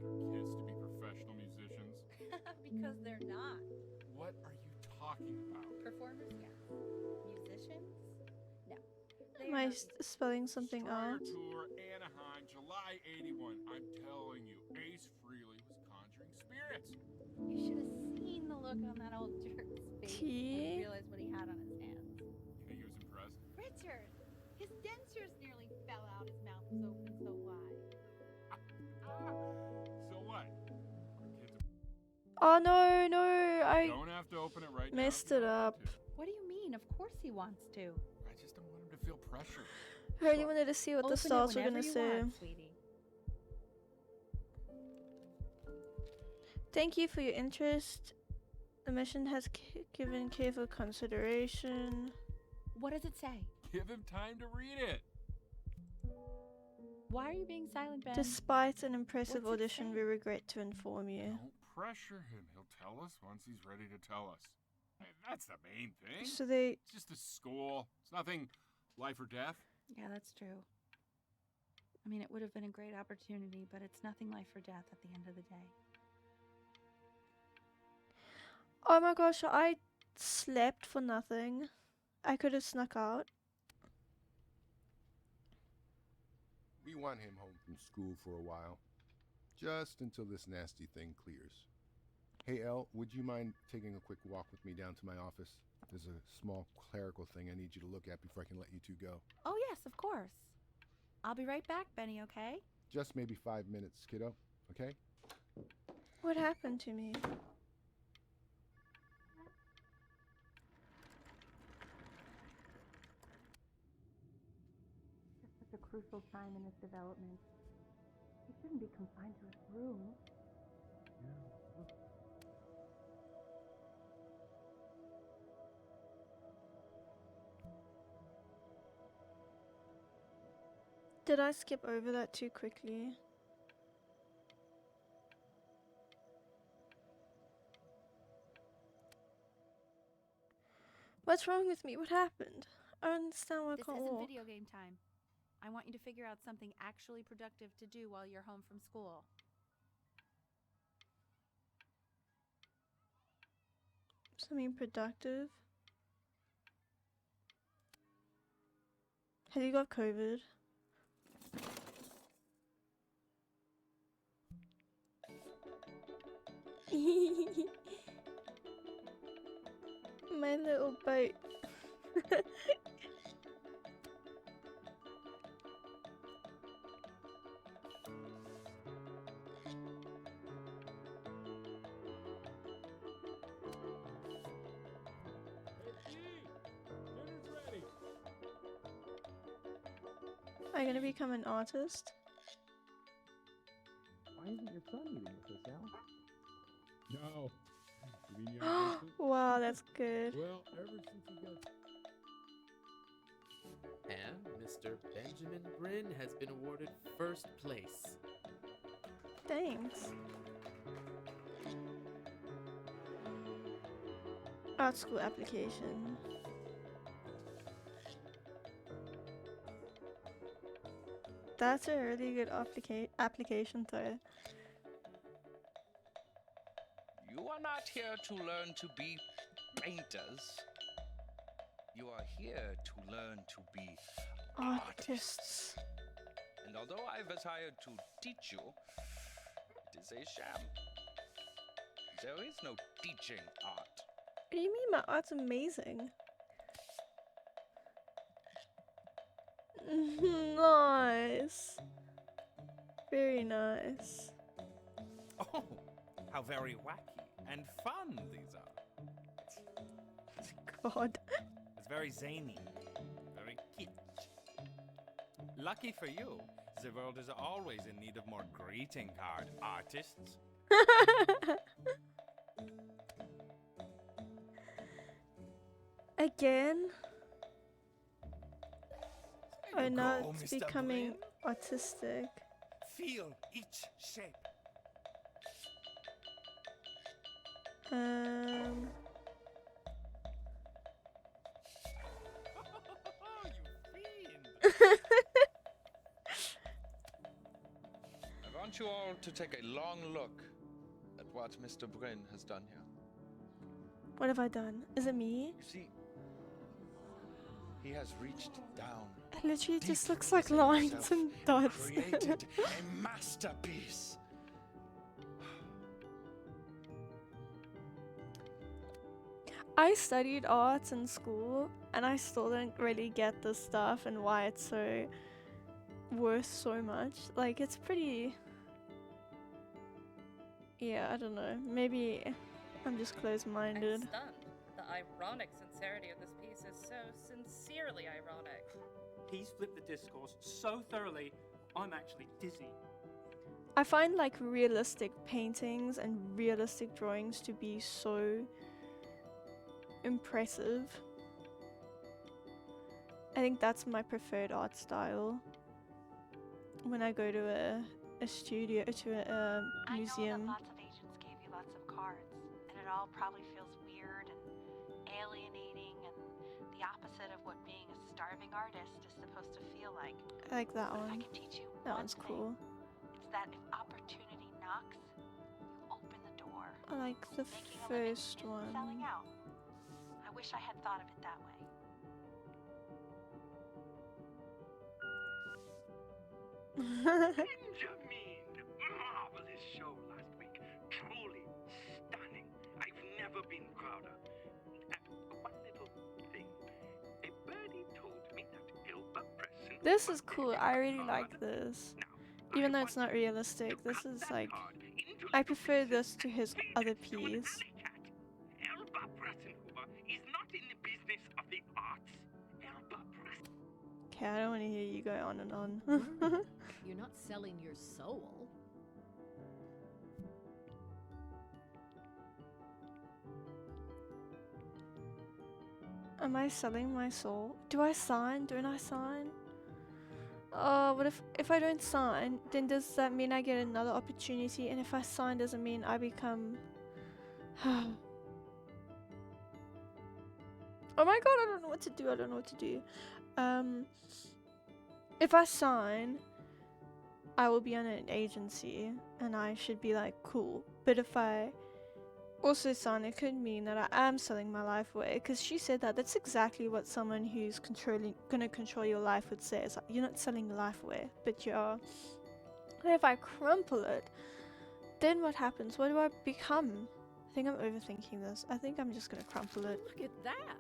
consider kids to be professional musicians. Because they're not. What are you talking about? Performers, yes. Musicians? No. They Am are I not spelling something Strider out? Tour, Anaheim, July 81. I'm telling you, Ace Frehley was conjuring spirits. You should have seen the look on that old jerk's face when he realized what he had on his hands. You think he was impressed? Richard! His dentures nearly fell out. His mouth was open so wide. So what? Our kids Oh no, no, I don't have to open it right now. messed if you it don't want up. to. What do you mean? Of course he wants to. I just don't want him to feel pressure. I really wanted to see what the Open stars it were whenever gonna you say. want, sweetie. Thank you for your interest. The mission has given careful consideration. What does it say? Give him time to read it. Why are you being silent, Ben? Despite an impressive What's it audition, say? we regret to inform you. Don't pressure him. He'll tell us once he's ready to tell us. Hey, that's the main thing. So they It's just a school. It's nothing life or death. Yeah, that's true. I mean, it would have been a great opportunity, but it's nothing life or death at the end of the day. Oh my gosh, I slept for nothing. I could have snuck out. We want him home from school for a while. Just until this nasty thing clears. Hey, Elle, would you mind taking a quick walk with me down to my office? There's a small clerical thing I need you to look at before I can let you two go. Oh, yes, of course. I'll be right back, Benny, okay? Just maybe 5 minutes, kiddo, okay? What happened to me? It's such a crucial time in his development. He shouldn't be confined to his room. Did I skip over that too quickly? What's wrong with me? What happened? I don't understand why I This can't isn't walk. video game time. I want you to figure out something actually productive to do while you're home from school. Something productive? Have you got COVID? My little boat. Dinner's ready. Are you gonna become an artist? Why isn't your son eating with us, Al? No. You mean you're innocent? Wow, that's good. Well, ever since he got... And Mr. Benjamin Bryn has been awarded first place. Thanks. Art school application. That's a really good application though. You are not here to learn to be painters. You are here to learn to be Artists. And although I was hired to teach you, it is a sham. There is no teaching art. What do you mean my art's amazing? Nice. Very nice. Oh, how very wacky and fun these are. God. It's very zany, very kitsch. Lucky for you, the world is always in need of more greeting card artists. Again? Oh no, go, it's Mr. becoming autistic. Feel each shape. I want you all to take a long look at what Mr. Bryn has done here. What have I done? Is it me? You see, he has reached down. It literally deep just looks like within lines himself and dots. Created a masterpiece. I studied arts in school and I still don't really get this stuff and why it's so worth so much. Like, it's pretty... Yeah, I don't know. Maybe I'm just closed-minded. I'm stunned. The ironic sincerity of this piece is so sincerely ironic. He's flipped the discourse so thoroughly, I'm actually dizzy. I find like realistic paintings and realistic drawings to be so impressive. I think that's my preferred art style. When I go to a studio, to a museum. I know that lots of agents gave you lots of cards, and it all probably feels weird and alienating and the opposite of what being a starving artist is supposed to feel like. I like that But if I one. can teach you That one one's thing, cool. it's that if opportunity knocks, you open the door. I like the Making a living first isn't selling one. out. I wish I had thought of it that way. Benjamin! Marvelous show last week. Truly stunning. I've never been prouder. One little thing. A birdie told me that Elba Preston... This is cool. I really like this. Even though it's not realistic, this is like... I prefer this to his other piece. Elba Pressenhuber is not in the business of the arts. Elba Preston... Okay, I don't want to hear you go on and on. You're not selling your soul. Am I selling my soul? Do I sign? Don't I sign? What if I don't sign, then does that mean I get another opportunity? And if I sign, does it mean I become... Oh my god, I don't know what to do. I don't know what to do. If I sign, I will be on an agency and I should be like, cool. But if I also sign, it could mean that I am selling my life away, because she said that. That's exactly what someone who's gonna control your life would say. It's like, you're not selling your life away, but you are. And if I crumple it, then what happens? What do I become? I think I'm overthinking this. I think I'm just gonna crumple it. Look at that.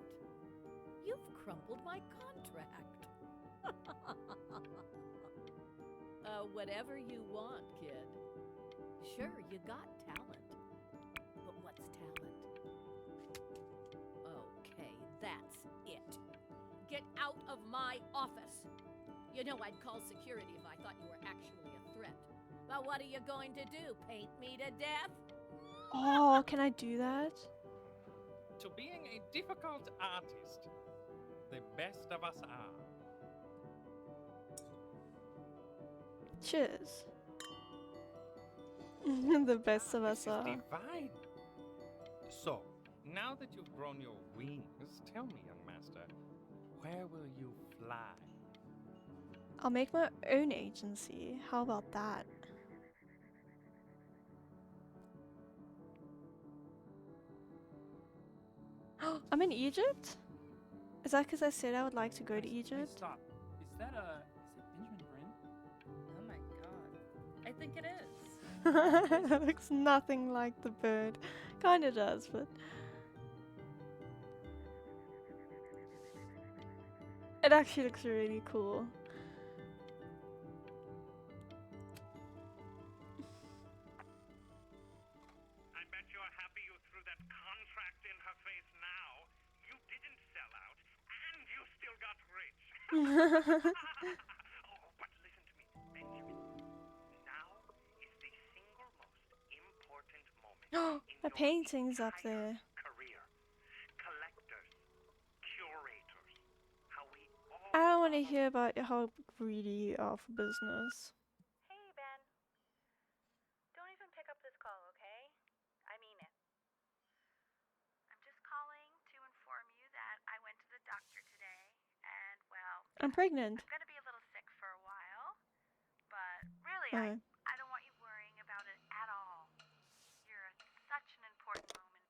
You've crumpled my contract. Whatever you want, kid. Sure, you got talent. But what's talent? Okay, that's it. Get out of my office. You know I'd call security if I thought you were actually a threat. But what are you going to do? Paint me to death? Oh, can I do that? To being a difficult artist, the best of us are. Cheers. The best of us are. Divine. So, now that you've grown your wings, tell me, young master, where will you fly? I'll make my own agency. How about that? I'm in Egypt? Is that because I said I would like to go to Egypt? Stop. Is that Benjamin Bryn? Oh my god. I think it is. That looks nothing like the bird. Kinda does, but... It actually looks really cool. But listen to me, Benjamin. Now is the single most important moment in The your painting's up there. career. Collectors, curators, how we all I don't want to hear about how greedy you are for business. Hey, Ben. Don't even pick up this call, okay? I mean it. I'm just calling to inform you that I went to the doctor today, and, well, I'm pregnant. I'm gonna be a little sick for a while, but really, Oh. I don't want you worrying about it at all. You're at such an important moment.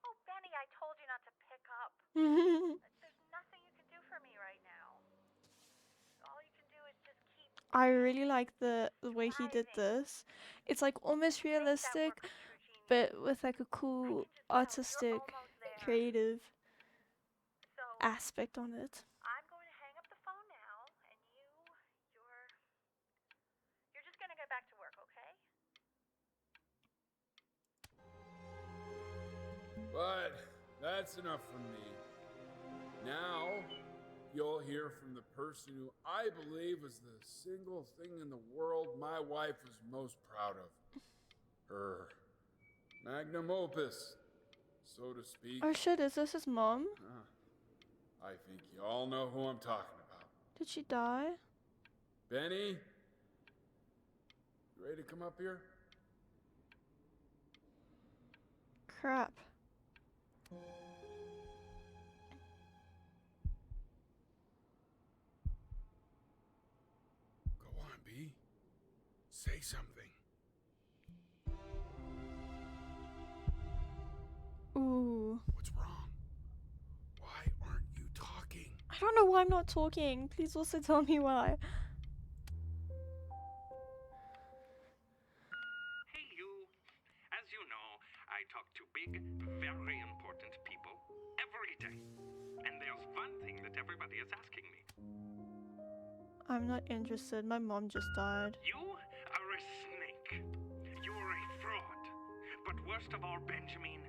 Oh, Benny, I told you not to pick up. There's nothing you can do for me right now. All you can do is just keep I really like the way he did this. It's like almost realistic, but with like a cool artistic, creative aspect on it. I'm going to hang up the phone now, and you're just gonna get back to work, okay? But that's enough from me. Now, you'll hear from the person who I believe is the single thing in the world my wife was most proud of. Her magnum opus, so to speak. Oh shit, is this his mom? I think you all know who I'm talking about. Did she die? Benny? You ready to come up here? Crap. Go on, B. Say something. Ooh. What's wrong? Why aren't you talking? I don't know why I'm not talking. Please also tell me why. Hey, you. As you know, I talk to big, very important people every day. And there's one thing that everybody is asking me. I'm not interested. My mom just died. You are a snake. You are a fraud. But worst of all, Benjamin,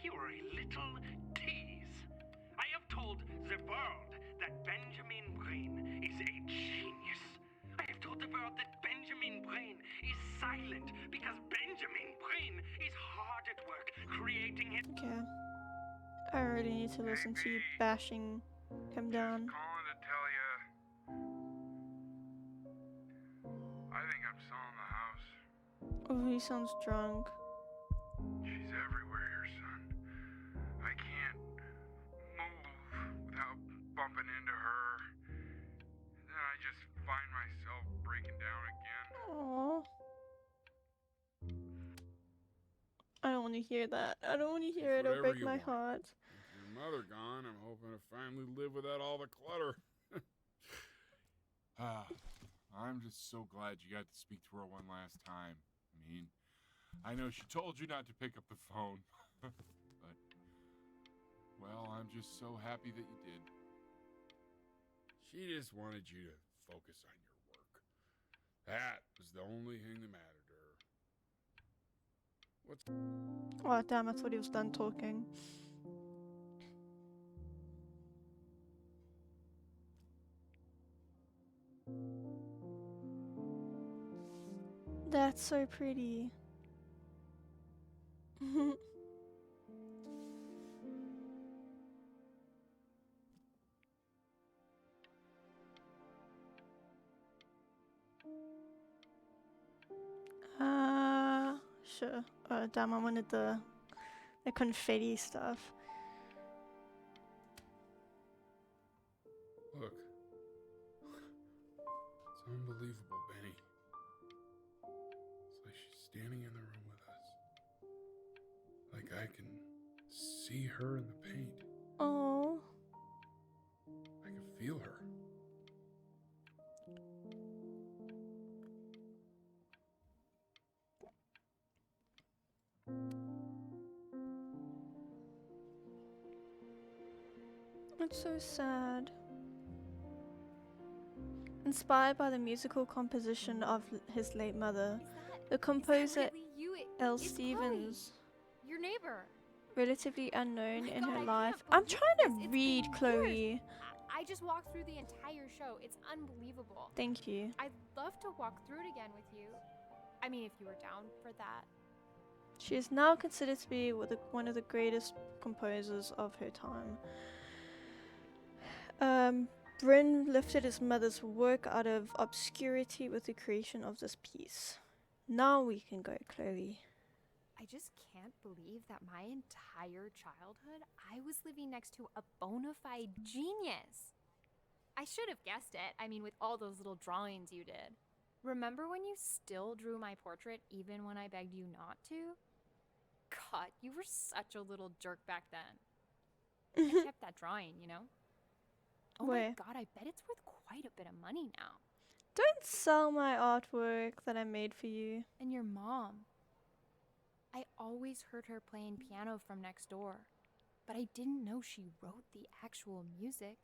you are a little tease. I have told the world that Benjamin Brain is a genius. I have told the world that Benjamin Brain is silent because Benjamin Brain is hard at work creating his... Okay. I really need to listen to you bashing him down. Calling to tell you, I think I'm selling the house. Oh, he sounds drunk. She's everywhere here, son. I can't move without bumping into her. And then I just find myself breaking down again. Aww. I don't want to hear that. I don't want to hear it. It'll Whatever break you my want. heart. With your mother gone, I'm hoping to finally live without all the clutter. I'm just so glad you got to speak to her one last time. I mean, I know she told you not to pick up the phone, but, well, I'm just so happy that you did. She just wanted you to focus on your work. That was the only thing that mattered to her. What's... Oh, damn, I thought he was done talking. That's so pretty. Sure. Damn, I wanted the confetti stuff. Look. It's unbelievable, Benny. It's like she's standing in the room with us. Like I can see her in the paint. Oh. I can feel her. It's so sad. Inspired by the musical composition of his late mother, the composer L. Stevens, Your neighbor. relatively unknown in her life. I'm trying to read, Chloe. I just walked through the entire show. It's unbelievable. Thank you. I'd love to walk through it again with you. I mean, if you were down for that. She is now considered to be one of the greatest composers of her time. Bryn lifted his mother's work out of obscurity with the creation of this piece. Now we can go, Chloe. I just can't believe that my entire childhood, I was living next to a bona fide genius. I should have guessed it. I mean, with all those little drawings you did. Remember when you still drew my portrait even when I begged you not to? God, you were such a little jerk back then. I kept that drawing, you know? Oh Where? my God, I bet it's worth quite a bit of money now. Don't sell my artwork that I made for you. And your mom. I always heard her playing piano from next door, but I didn't know she wrote the actual music.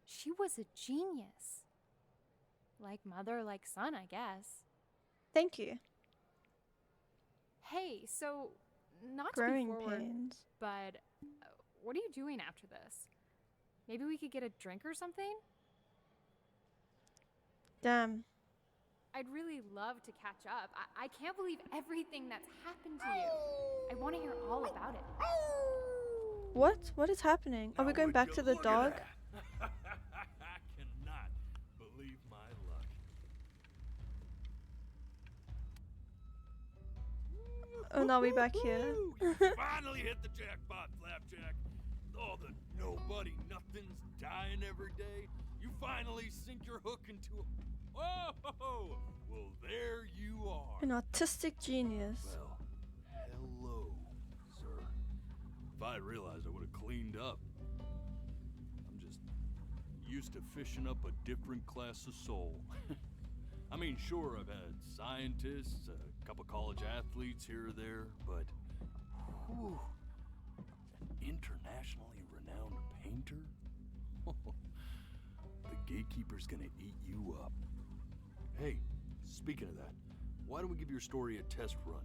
She was a genius. Like mother, like son, I guess. Thank you. Hey, so, not Growing to be forward, pains. but what are you doing after this? Maybe we could get a drink or something? Damn. I'd really love to catch up. I can't believe everything that's happened to you. I want to hear all about it. What? What is happening? Are we going back to the dog? I cannot believe my luck. Oh, now we're back here. You finally hit the jackpot, Flapjack. All the nobody nothings dying every day. You finally sink your hook into a... Oh, well, there you are. An artistic genius. Well, hello, sir. If I realized, I would have cleaned up. I'm just used to fishing up a different class of soul. I mean, sure, I've had scientists, a couple college athletes here or there, but whew, an internationally renowned painter? The gatekeeper's gonna eat you up. Hey, speaking of that, why don't we give your story a test run?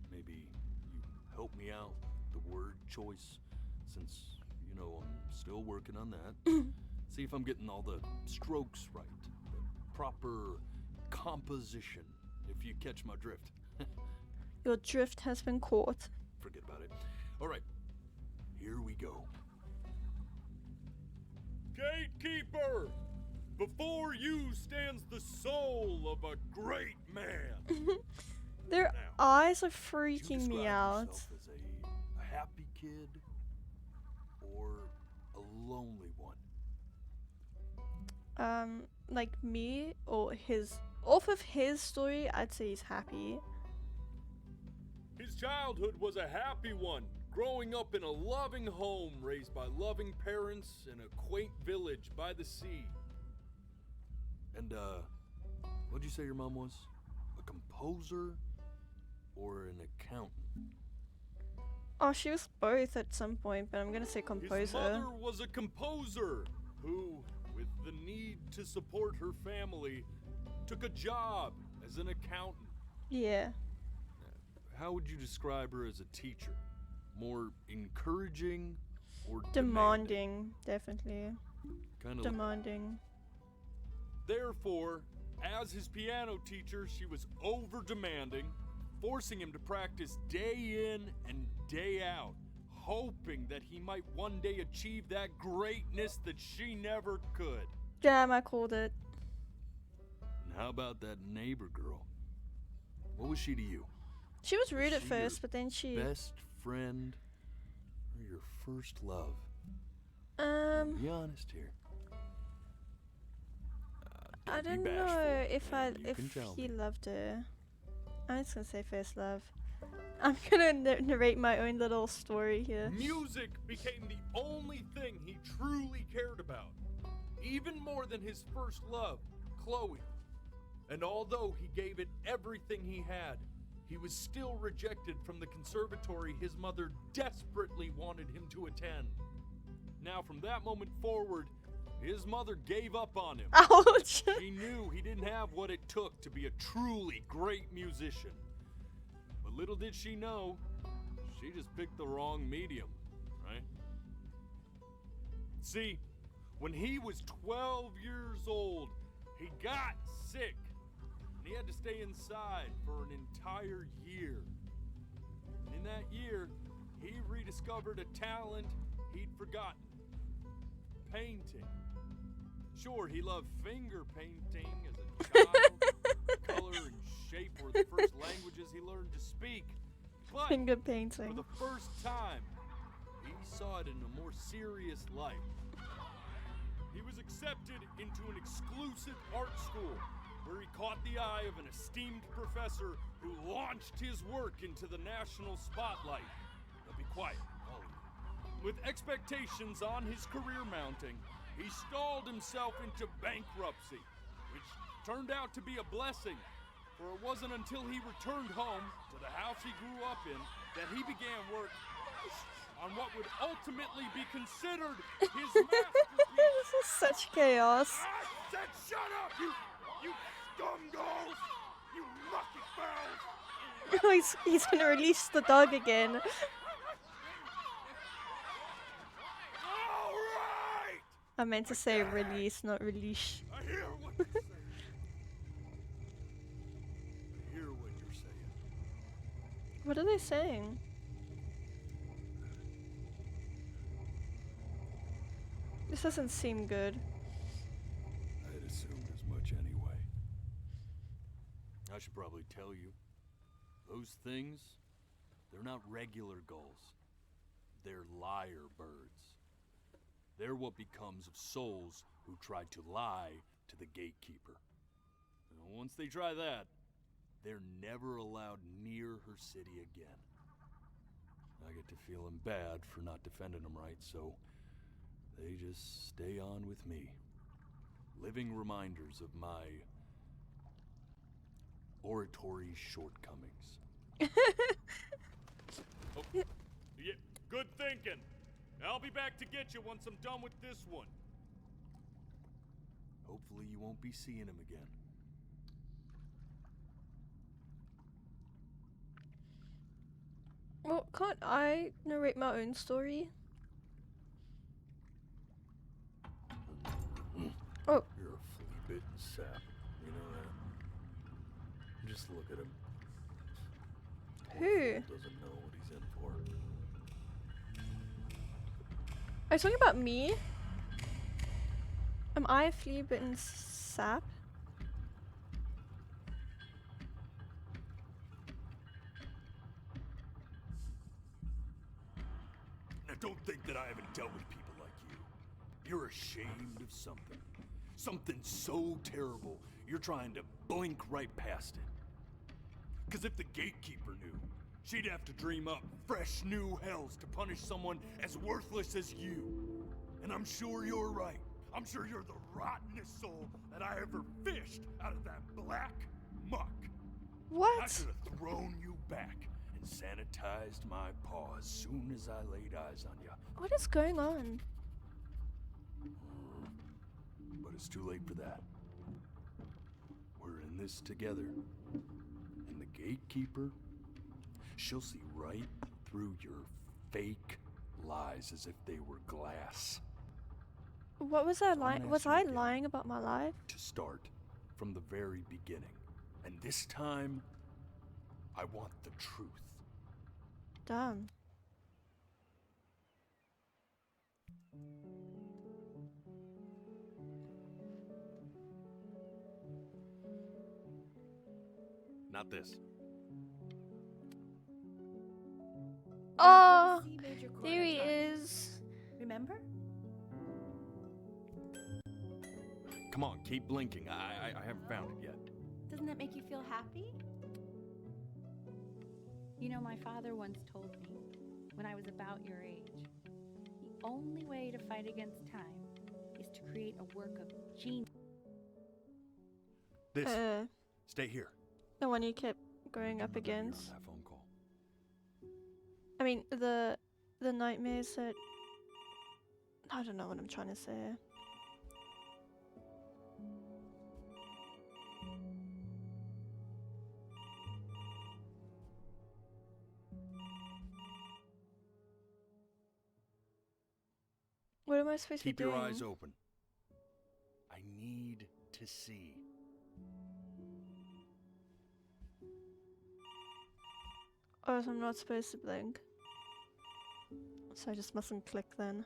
Maybe you help me out with the word choice, since, you know, I'm still working on that. See if I'm getting all the strokes right, the proper composition, if you catch my drift. Your drift has been caught. Forget about it. All right, here we go. Gatekeeper! Before you stands the soul of a great man. Their eyes are freaking me out. Yourself as a happy kid or a lonely one? Like me or his. Off of his story, I'd say he's happy. His childhood was a happy one, growing up in a loving home raised by loving parents in a quaint village by the sea. And, what'd you say your mom was? A composer or an accountant? Oh, she was both at some point, but I'm gonna say His composer. mother was a composer who, with the need to support her family, took a job as an accountant. Yeah. How would you describe her as a teacher? More encouraging or Demanding, definitely. Kind of. Demanding. Therefore, as his piano teacher, she was over-demanding, forcing him to practice day in and day out, hoping that he might one day achieve that greatness that she never could. Damn, I called it. And how about that neighbor girl? What was she to you? She was rude at she first, your but then she... Best friend or your first love? Be honest here. I be don't bashful, know if and you can if tell he me. loved her. I'm just gonna say first love. I'm gonna narrate my own little story here. Music became the only thing he truly cared about, even more than his first love, Chloe. And although he gave it everything he had, he was still rejected from the conservatory his mother desperately wanted him to attend. Now, from that moment forward, his mother gave up on him. Ouch! She knew he didn't have what it took to be a truly great musician. But little did she know, she just picked the wrong medium, right? See, When he was 12 years old, he got sick, and he had to stay inside for an entire year. And in that year, he rediscovered a talent he'd forgotten. Painting. Sure, he loved finger painting as a child. Color and shape were the first languages he learned to speak. But Finger painting. for the first time, he saw it in a more serious light. He was accepted into an exclusive art school where he caught the eye of an esteemed professor who launched his work into the national spotlight. Now be quiet, all of you. With expectations on his career mounting, he stalled himself into bankruptcy, which turned out to be a blessing, for it wasn't until he returned home to the house he grew up in that he began work on what would ultimately be considered his masterpiece. This is such chaos. I said shut up, you scumballs! You lucky fowls! he's gonna release the dog again. All right! I meant to say release, not release. I hear what you're saying. I hear what you're saying. What are they saying? This doesn't seem good. I'd assumed as much anyway. I should probably tell you, those things, they're not regular gulls. They're lyre birds. They're what becomes of souls who try to lie to the gatekeeper. And once they try that, they're never allowed near her city again. I get to feeling bad for not defending them right, so they just stay on with me. Living reminders of my oratory shortcomings. Oh, yeah, good thinking. I'll be back to get you once I'm done with this one. Hopefully you won't be seeing him again. Well, can't I narrate my own story? Oh. You're a flea-bitten sap. You know that? Just look at him. Who? Doesn't know what he's in for. Are you talking about me? Am I a flea-bitten sap? Now don't think that I haven't dealt with people like you. You're ashamed of something. Something so terrible, you're trying to blink right past it. Because if the gatekeeper knew, she'd have to dream up fresh new hells to punish someone as worthless as you. And I'm sure you're right. I'm sure you're the rottenest soul that I ever fished out of that black muck. What? I should have thrown you back and sanitized my paw as soon as I laid eyes on you. What is going on? But it's too late for that. We're in this together. And the gatekeeper, she'll see right through your fake lies as if they were glass. What was I lying? Was I lying about my life? To start from the very beginning. And this time, I want the truth. Damn. Not this. Oh, there he is. Remember? Come on, keep blinking. I haven't found it yet. Doesn't that make you feel happy? You know, my father once told me, when I was about your age, the only way to fight against time is to create a work of genius. This. Stay here. The one you kept going up against. That phone call. I mean, the nightmares that... I don't know what I'm trying to say. What am I supposed to be Keep doing? your eyes open. to see. Oh, so I'm not supposed to blink. So I just mustn't click then.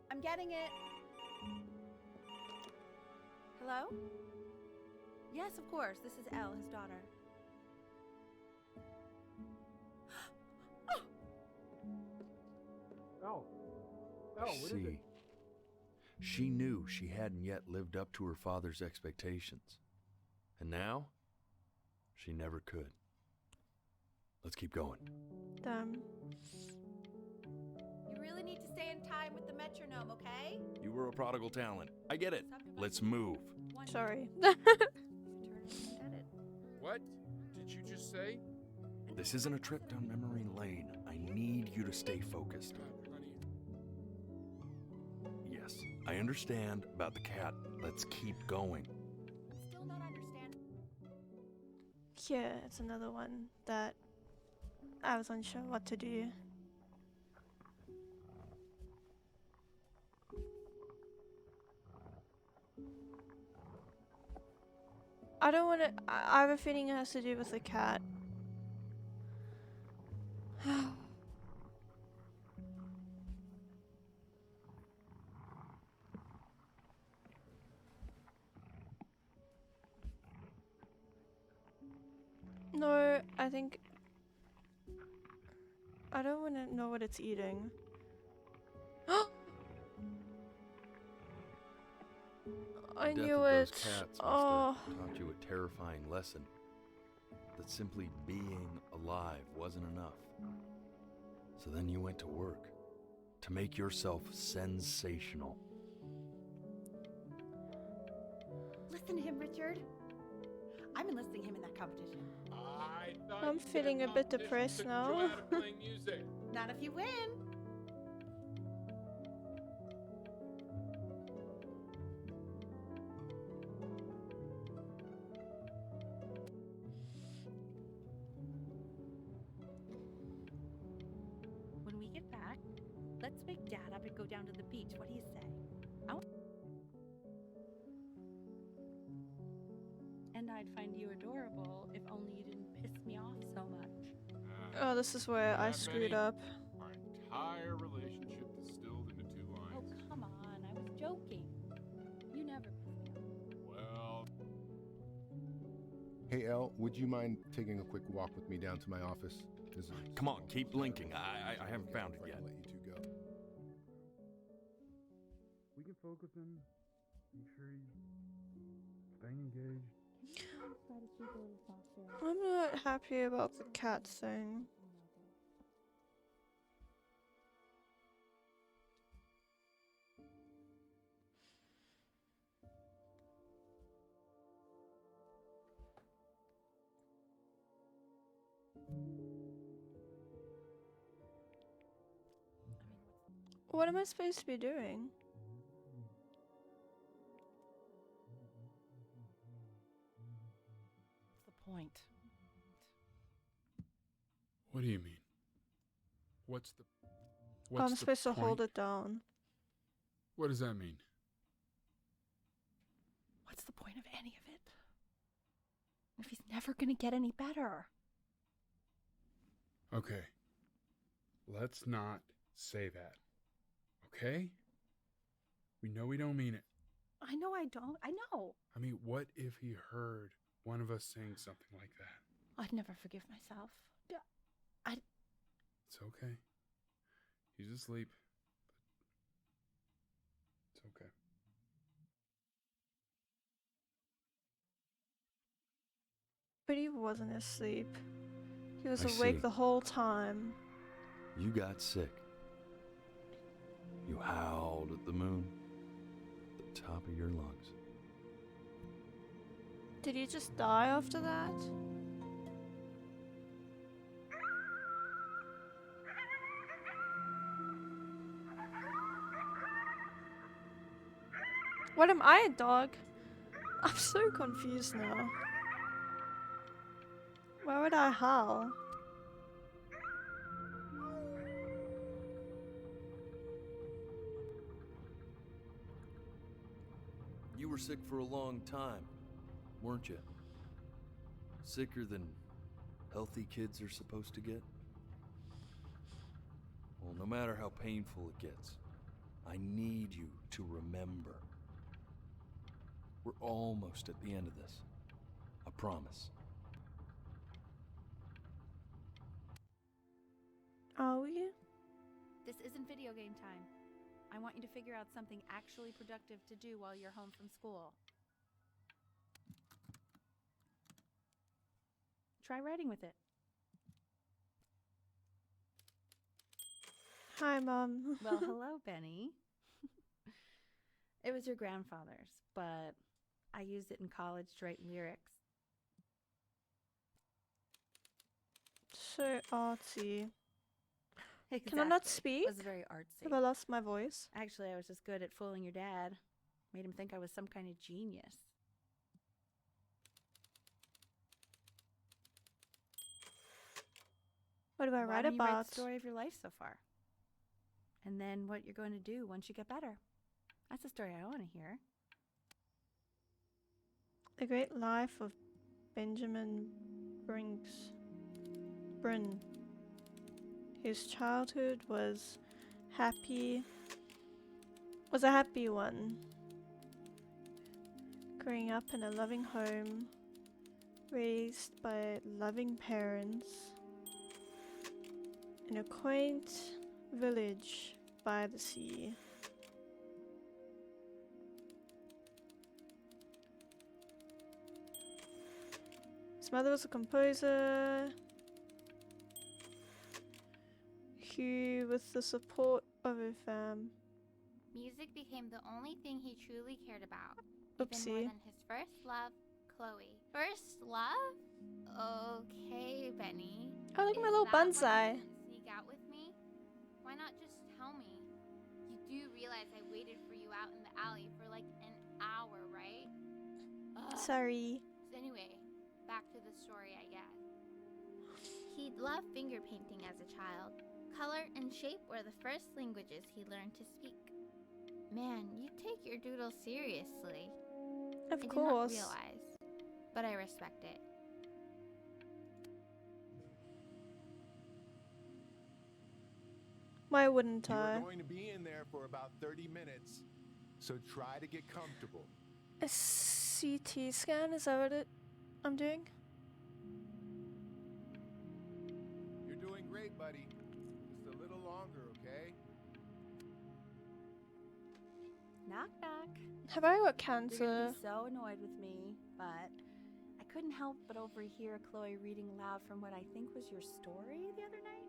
I'm getting it. Hello? Yes, of course. This is Elle, his daughter. Oh, what is it? See, she knew she hadn't yet lived up to her father's expectations. And now, she never could. Let's keep going. Damn. You really need to stay in time with the metronome, okay? You were a prodigal talent. I get it. Let's move. Sorry. What did you just say? This isn't a trip down memory lane. I need you to stay focused. Yes, I understand about the cat. Let's keep going. Still not understand. Yeah, it's another one that I was unsure what to do. I don't want to. I have a feeling it has to do with the cat. No, I think. I don't want to know what it's eating. I Death knew of those it. cats must Oh. have taught you a terrifying lesson. That simply being alive wasn't enough. So then you went to work to make yourself sensational. Listen to him, Richard. I'm enlisting him in that competition. I'm feeling a bit depressed now. Not if you win. When we get back, let's wake Dad up and go down to the beach. What do you say? And I'd find you adorable if only you didn't piss me off so much. Oh, this is where I screwed up. Our entire relationship distilled into 2 lines. Oh, come on. I was joking. You never piss me off. Well, Hey, Elle, would you mind taking a quick walk with me down to my office? Come on, keep blinking. I haven't found it yet. Let you two go. We can focus him. Make sure he's staying engaged. I'm not happy about the cat thing. What am I supposed to be doing? What's the point? What do you mean? What's the Oh, I'm the supposed to hold point? it down. What does that mean? What's the point of any of it? If he's never gonna get any better. Okay. Let's not say that. Okay? We know we don't mean it. I know I don't. I know. I mean, what if he heard one of us saying something like that? I'd never forgive myself. It's okay. He's asleep. But it's okay. But he wasn't asleep. He was I awake see. the whole time. You got sick. You howled at the moon, at the top of your lungs. Did he just die after that? What am I, a dog? I'm so confused now. Why would I howl? You were sick for a long time, weren't you? Sicker than healthy kids are supposed to get? Well, no matter how painful it gets, I need you to remember. We're almost at the end of this. I promise. Are we? This isn't video game time. I want you to figure out something actually productive to do while you're home from school. Try writing with it. Hi, Mom. Well, hello, Benny. It was your grandfather's, but I used it in college to write lyrics. So artsy. Exactly. Can I not speak? It was very artsy. Have I lost my voice? Actually, I was just good at fooling your dad. Made him think I was some kind of genius. What do I Why write don't you write about? the story of your life so far? And then what you're going to do once you get better. That's the story I want to hear. The Great Life of Benjamin Bryn. His childhood was a happy one. Growing up in a loving home, raised by loving parents, in a quaint village by the sea. His mother was a composer who, with the support of her fam, Music became the only thing he truly cared about. Even more Oopsie. than his first love, Chloe. First love? Okay, Benny. Oh, look at my Is little that why you bonsai. didn't sneak out with me? Why not just tell me? You do realize I waited for you out in the alley for like an hour, right? Ugh. Sorry. So anyway, back to the story, I guess. He loved finger painting as a child. Color and shape were the first languages he learned to speak. Man, you take your doodle seriously. Of I course. did not realize, but I respect it. Why wouldn't You're I? going to be in there for about 30 minutes, so try to get comfortable. A CT scan, is that what I'm doing? You're doing great, buddy. Just a little longer, okay? Knock, knock. Have I got You're cancer? gonna be so annoyed with me, but I couldn't help but overhear Chloe reading aloud from what I think was your story the other night.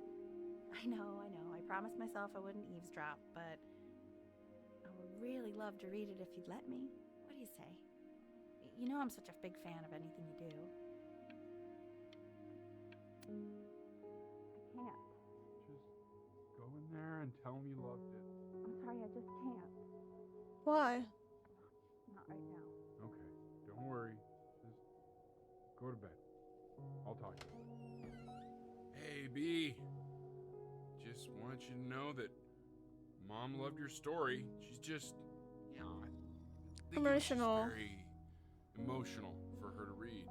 I know. I promised myself I wouldn't eavesdrop, but I would really love to read it if you'd let me. What do you say? You know I'm such a big fan of anything you do. I can't. Just go in there and tell him you loved it. I'm sorry, I just can't. Why? Not right now. Okay, don't worry. Just go to bed. I'll talk to you. Hey, B. Just want you to know that Mom loved your story. She's just, you know, I think Emotional. It was very emotional for her to read.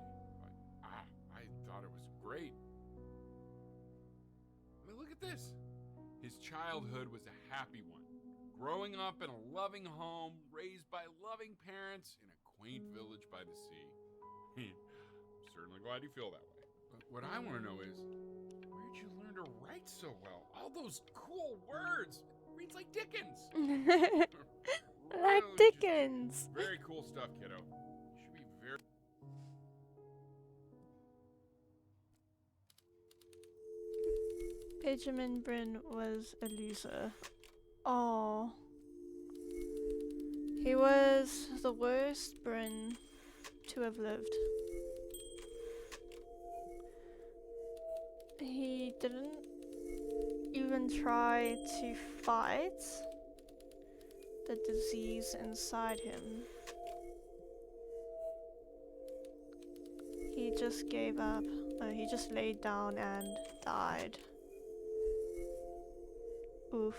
I thought it was great. I mean, look at this. His childhood was a happy one. Growing up in a loving home, raised by loving parents in a quaint village by the sea. I'm certainly glad you feel that way. But what I want to know is, where'd you learn to write so well? All those cool words. Reads like Dickens. Like Dickens. Very cool stuff, kiddo. You should be very... Benjamin Bryn was a loser. Oh. He was the worst Bryn to have lived. He didn't even try to fight the disease inside him. He just gave up. He just laid down and died. Oof.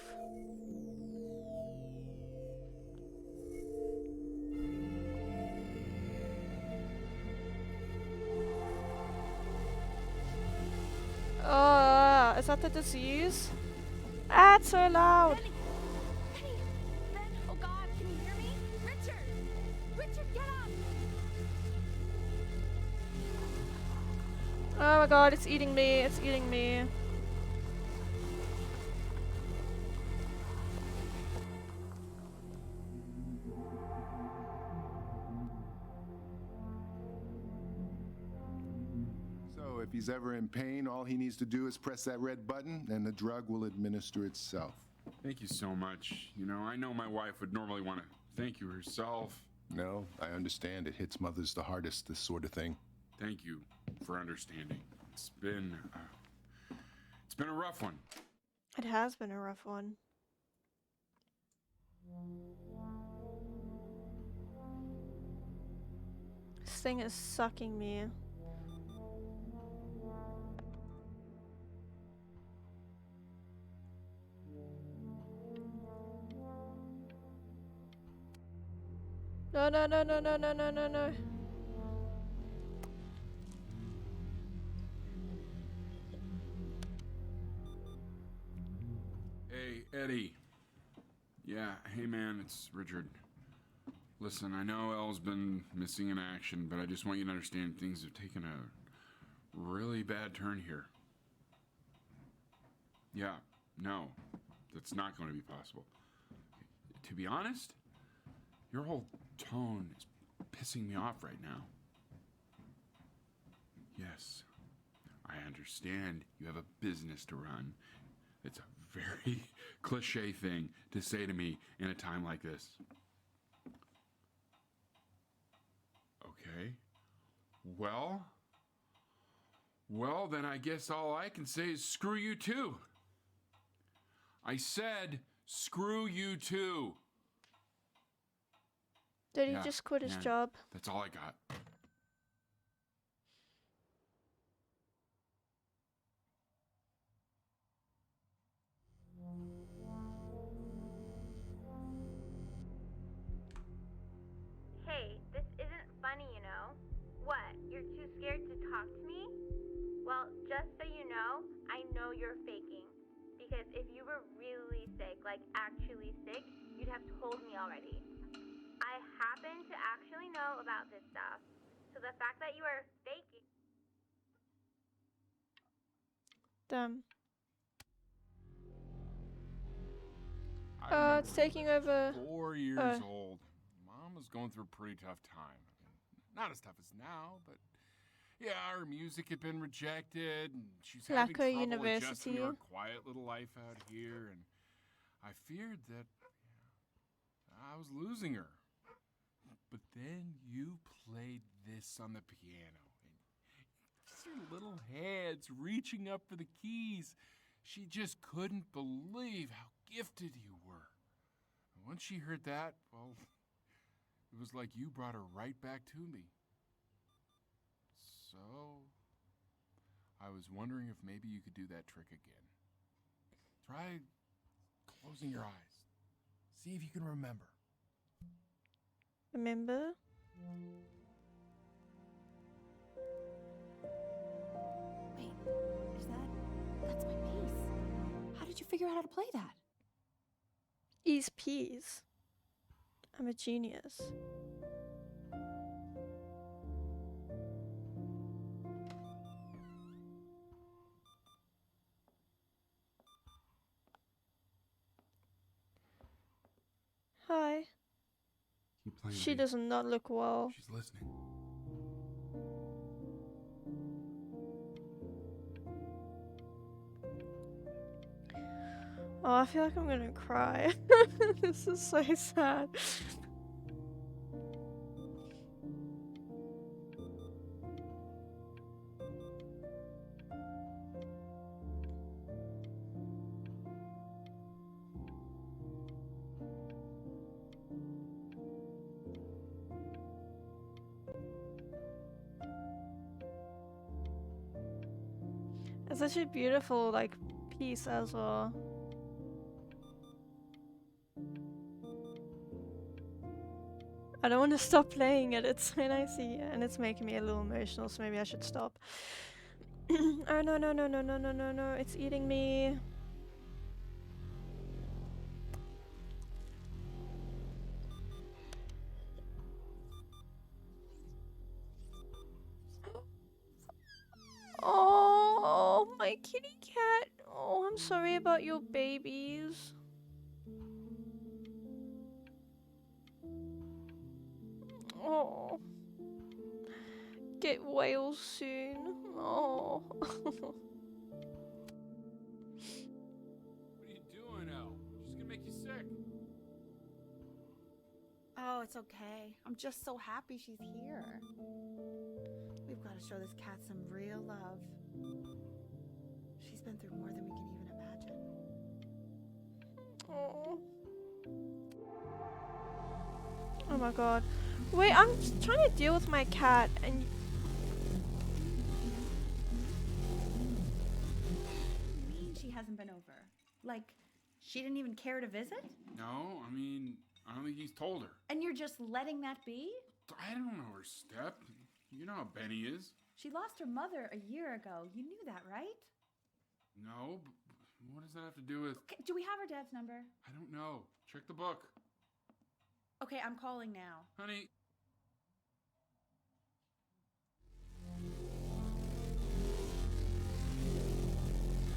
Is that the disease? Ah, it's so loud. Benny! Ben! Oh God, can you hear me? Richard! Richard, get up! Oh my God, it's eating me. It's eating me. So if he's ever in pain, all he needs to do is press that red button and the drug will administer itself. Thank you so much. You know, I know my wife would normally want to thank you herself. No, I understand. It hits mothers the hardest, this sort of thing. Thank you for understanding. It's been a rough one. It has been a rough one. This thing is sucking me. No, no, no, no, no, no, no, no, no. Hey, Eddie. Yeah, hey man, it's Richard. Listen, I know Elle's been missing in action, but I just want you to understand things have taken a really bad turn here. Yeah, no, that's not going to be possible. To be honest, your whole tone is pissing me off right now. Yes, I understand you have a business to run. It's a very cliche thing to say to me in a time like this. Okay. Well, then I guess all I can say is screw you too. I said screw you too. Did he just quit his job? That's all I got. Hey, this isn't funny, you know? What, you're too scared to talk to me? Well, just so you know, I know you're faking. Because if you were really sick, like actually sick, you'd have told me already. I happen to actually know about this stuff. So the fact that you are faking... Damn. It's taking over. 4 years old. Mom was going through a pretty tough time. Not as tough as now, but yeah, her music had been rejected, and she's having Laco trouble University. adjusting to her quiet little life out here, and I feared that I was losing her. But then you played this on the piano, and just her little hands reaching up for the keys. She just couldn't believe how gifted you were. And once she heard that, well, it was like you brought her right back to me. So, I was wondering if maybe you could do that trick again. Try closing your eyes. See if you can remember. Remember? Wait, that's my piece. How did you figure out how to play that? Ease peas. I'm a genius. Hi. Keep playing. She does not look well. She's listening. Oh, I feel like I'm gonna cry. This is so sad. It's such a beautiful, like, piece as well. I don't want to stop playing it. It's so nice, and it's making me a little emotional, so maybe I should stop. Oh no no no no no no no no! It's eating me. Oh, my kitty cat. Oh, I'm sorry about your babies. Oh. Get well soon. Oh. What are you doing, Elle? She's gonna make you sick. Oh, it's okay. I'm just so happy she's here. We've got to show this cat some real love. She's been through more than we can even imagine. Oh. Oh my god. Wait, I'm just trying to deal with my cat and... You mean she hasn't been over? Like, she didn't even care to visit? No, I mean, I don't think he's told her. And you're just letting that be? I don't know her step. You know how Benny is. She lost her mother a year ago. You knew that, right? No, but what does that have to do with... Okay, do we have her dad's number? I don't know. Check the book. Okay, I'm calling now. Honey.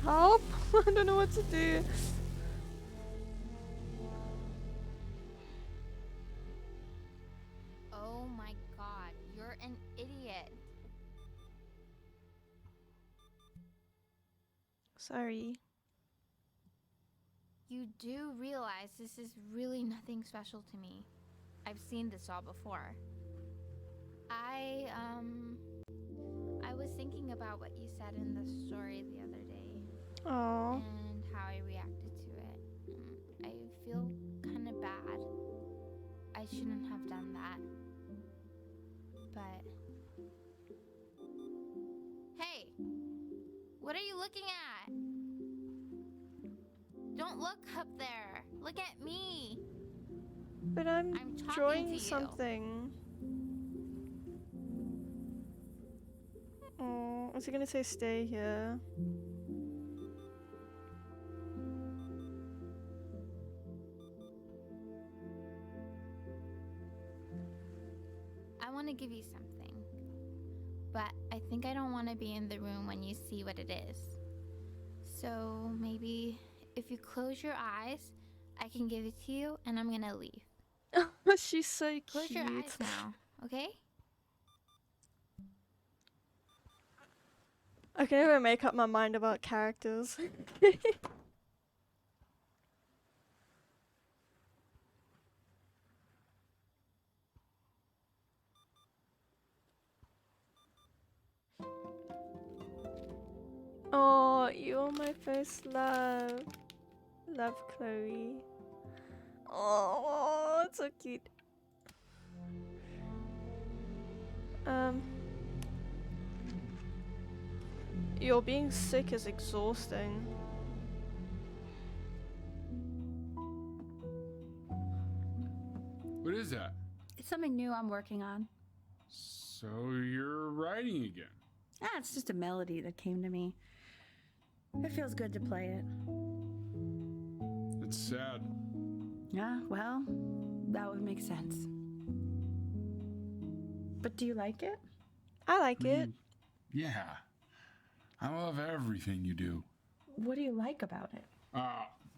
Help! I don't know what to do. Oh my god, you're an idiot. Sorry. You do realize this is really nothing special to me. I've seen this all before. I was thinking about what you said in the story the other day. Aww. And how I reacted to it. I feel kind of bad. I shouldn't have done that. But... Hey! What are you looking at? Don't look up there. Look at me. But I'm talking drawing to you. something. Oh, is he gonna say stay here? I want to give you something. But I think I don't want to be in the room when you see what it is. So maybe if you close your eyes, I can give it to you and I'm gonna leave. She's so cute. Close your eyes now, okay? I can never make up my mind about characters. Oh, you're my first love. Love, Chloe. Oh, it's so cute. You're being sick is exhausting. What is that? It's something new I'm working on. So you're writing again? Ah, it's just a melody that came to me. It feels good to play it. It's sad. Yeah, well, that would make sense. But do you like it? I like it. Yeah. I love everything you do. What do you like about it?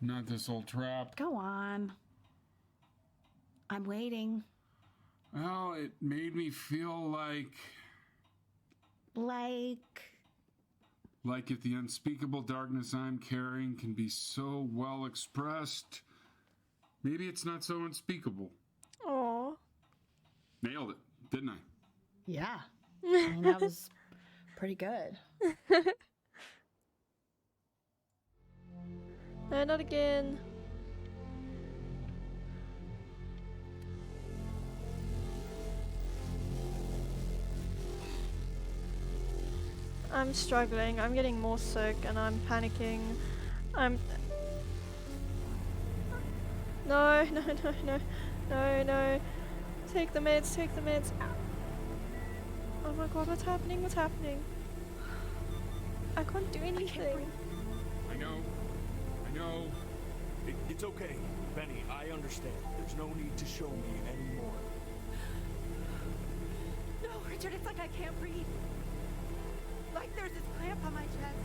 Not this old trap. Go on. I'm waiting. Well, it made me feel like if the unspeakable darkness I'm carrying can be so well expressed, maybe it's not so unspeakable. Aww. Nailed it, didn't I? Yeah. I mean, that was pretty good. No, not again. I'm struggling. I'm getting more sick and I'm panicking. I'm... No, no, no, no. No, no. Take the meds, take the meds. Oh my god, what's happening? What's happening? I can't do anything. I know. It's okay, Benny. I understand. There's no need to show me anymore. No, Richard, it's like I can't breathe. Like there's this clamp on my chest.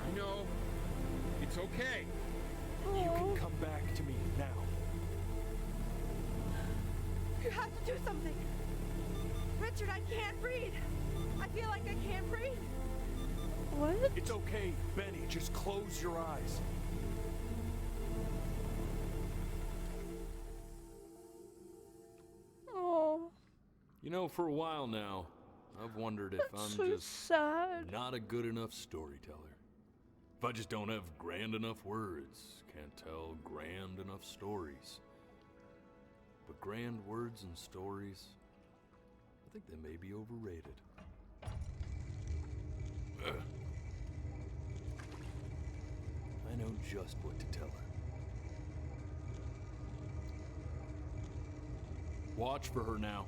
I know. It's okay. You can come back to me now. You have to do something. Richard, I can't breathe. I feel like I can't breathe. What? It's okay, Benny. Just close your eyes. Oh. You know, for a while now, I've wondered if I'm so just sad. not a good enough storyteller. If I just don't have grand enough words, can't tell grand enough stories. But grand words and stories, I think they may be overrated. I know just what to tell her. Watch for her now.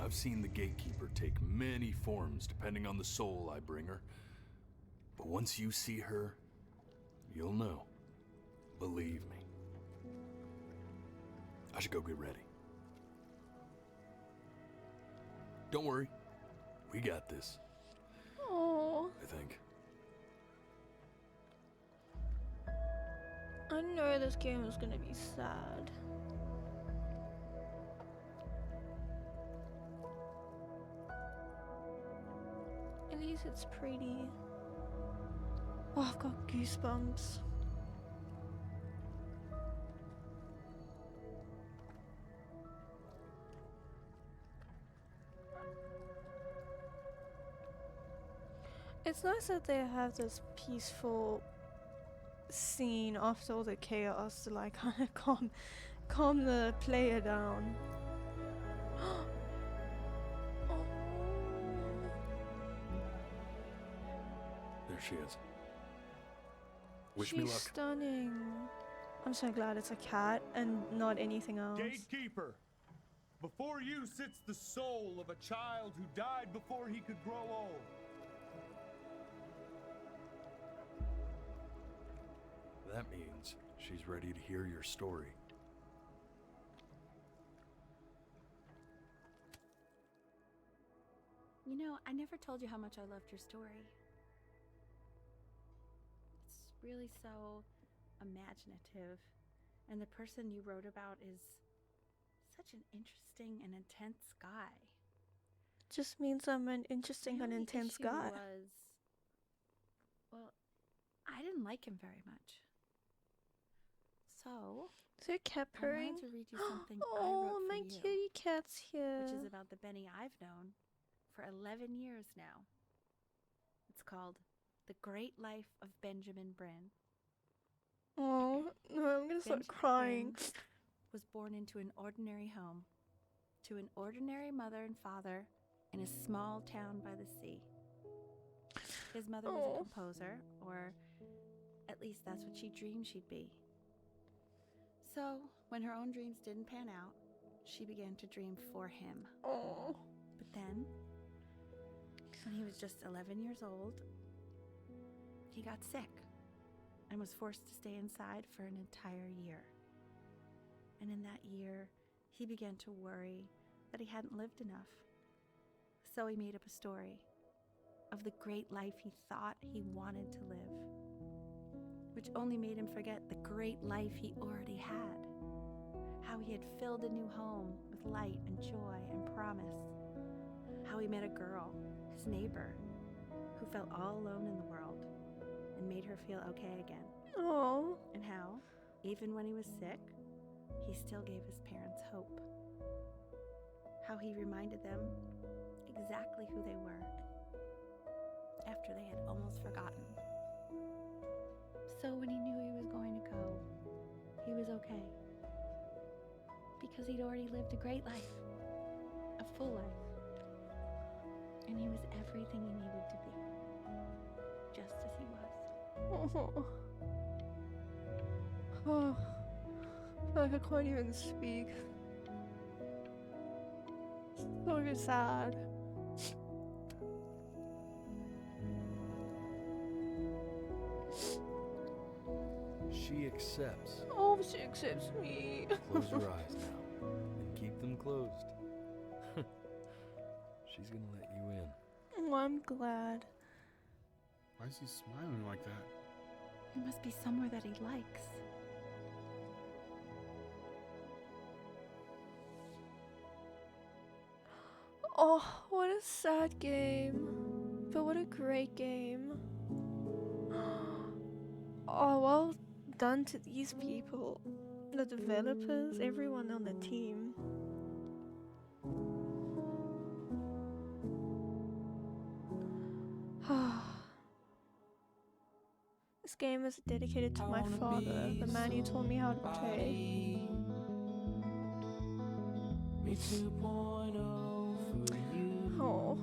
I've seen the gatekeeper take many forms depending on the soul I bring her. But once you see her, you'll know. Believe me. I should go get ready. Don't worry. We got this. Oh. I think. I know this game is gonna be sad. At least it's pretty. Oh, I've got goosebumps. It's nice that they have this peaceful scene after all the chaos to like kind of calm the player down. There she is. Wish She's me luck. stunning. I'm so glad it's a cat and not anything else. Gatekeeper, before you sits the soul of a child who died before he could grow old. That means she's ready to hear your story. You know, I never told you how much I loved your story. It's really so imaginative, and the person you wrote about is such an interesting and intense guy. Just means I'm an interesting and intense issue guy. Well, I didn't like him very much. So it kept I purring. wanted to read you something I Oh, wrote for my you, kitty cat's here. which is about the Benny I've known for 11 years now. It's called The Great Life of Benjamin Bryn. Oh, no, I'm gonna start Benjamin crying. Bryn was born into an ordinary home, to an ordinary mother and father in a small town by the sea. His mother was a composer, or at least that's what she dreamed she'd be. So, when her own dreams didn't pan out, she began to dream for him. Oh. But then, when he was just 11 years old, he got sick and was forced to stay inside for an entire year. And in that year, he began to worry that he hadn't lived enough. So he made up a story of the great life he thought he wanted to live, which only made him forget the great life he already had. How he had filled a new home with light and joy and promise. How he met a girl, his neighbor, who felt all alone in the world and made her feel okay again. Oh. And how, even when he was sick, he still gave his parents hope. How he reminded them exactly who they were after they had almost forgotten. So when he knew he was going to go, he was okay. Because he'd already lived a great life, a full life. And he was everything he needed to be. Just as he was. Oh. Oh. I feel like I can't even speak. So sad. She accepts. Oh, she accepts me. Close your eyes now and keep them closed. She's gonna let you in. Oh, I'm glad. Why is he smiling like that? It must be somewhere that he likes. Oh, what a sad game. But what a great game. Oh, well done to these people. The developers, everyone on the team. This game is dedicated to my father, the man who taught me how to play. Oh.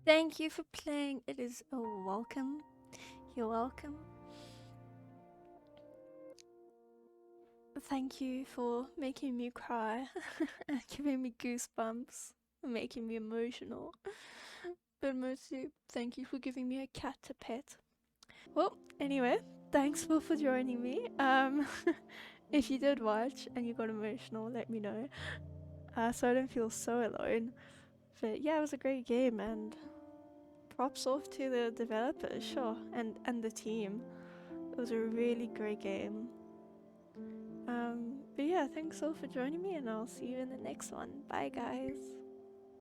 Thank you for playing. It is a welcome. You're welcome. Thank you for making me cry and giving me goosebumps and making me emotional. But mostly, thank you for giving me a cat to pet. Well, anyway, thanks for joining me. If you did watch and you got emotional, let me know. So I don't feel so alone. But yeah, it was a great game, and props off to the developers, sure, and the team. It was a really great game. But yeah, thanks all for joining me, and I'll see you in the next one. Bye, guys.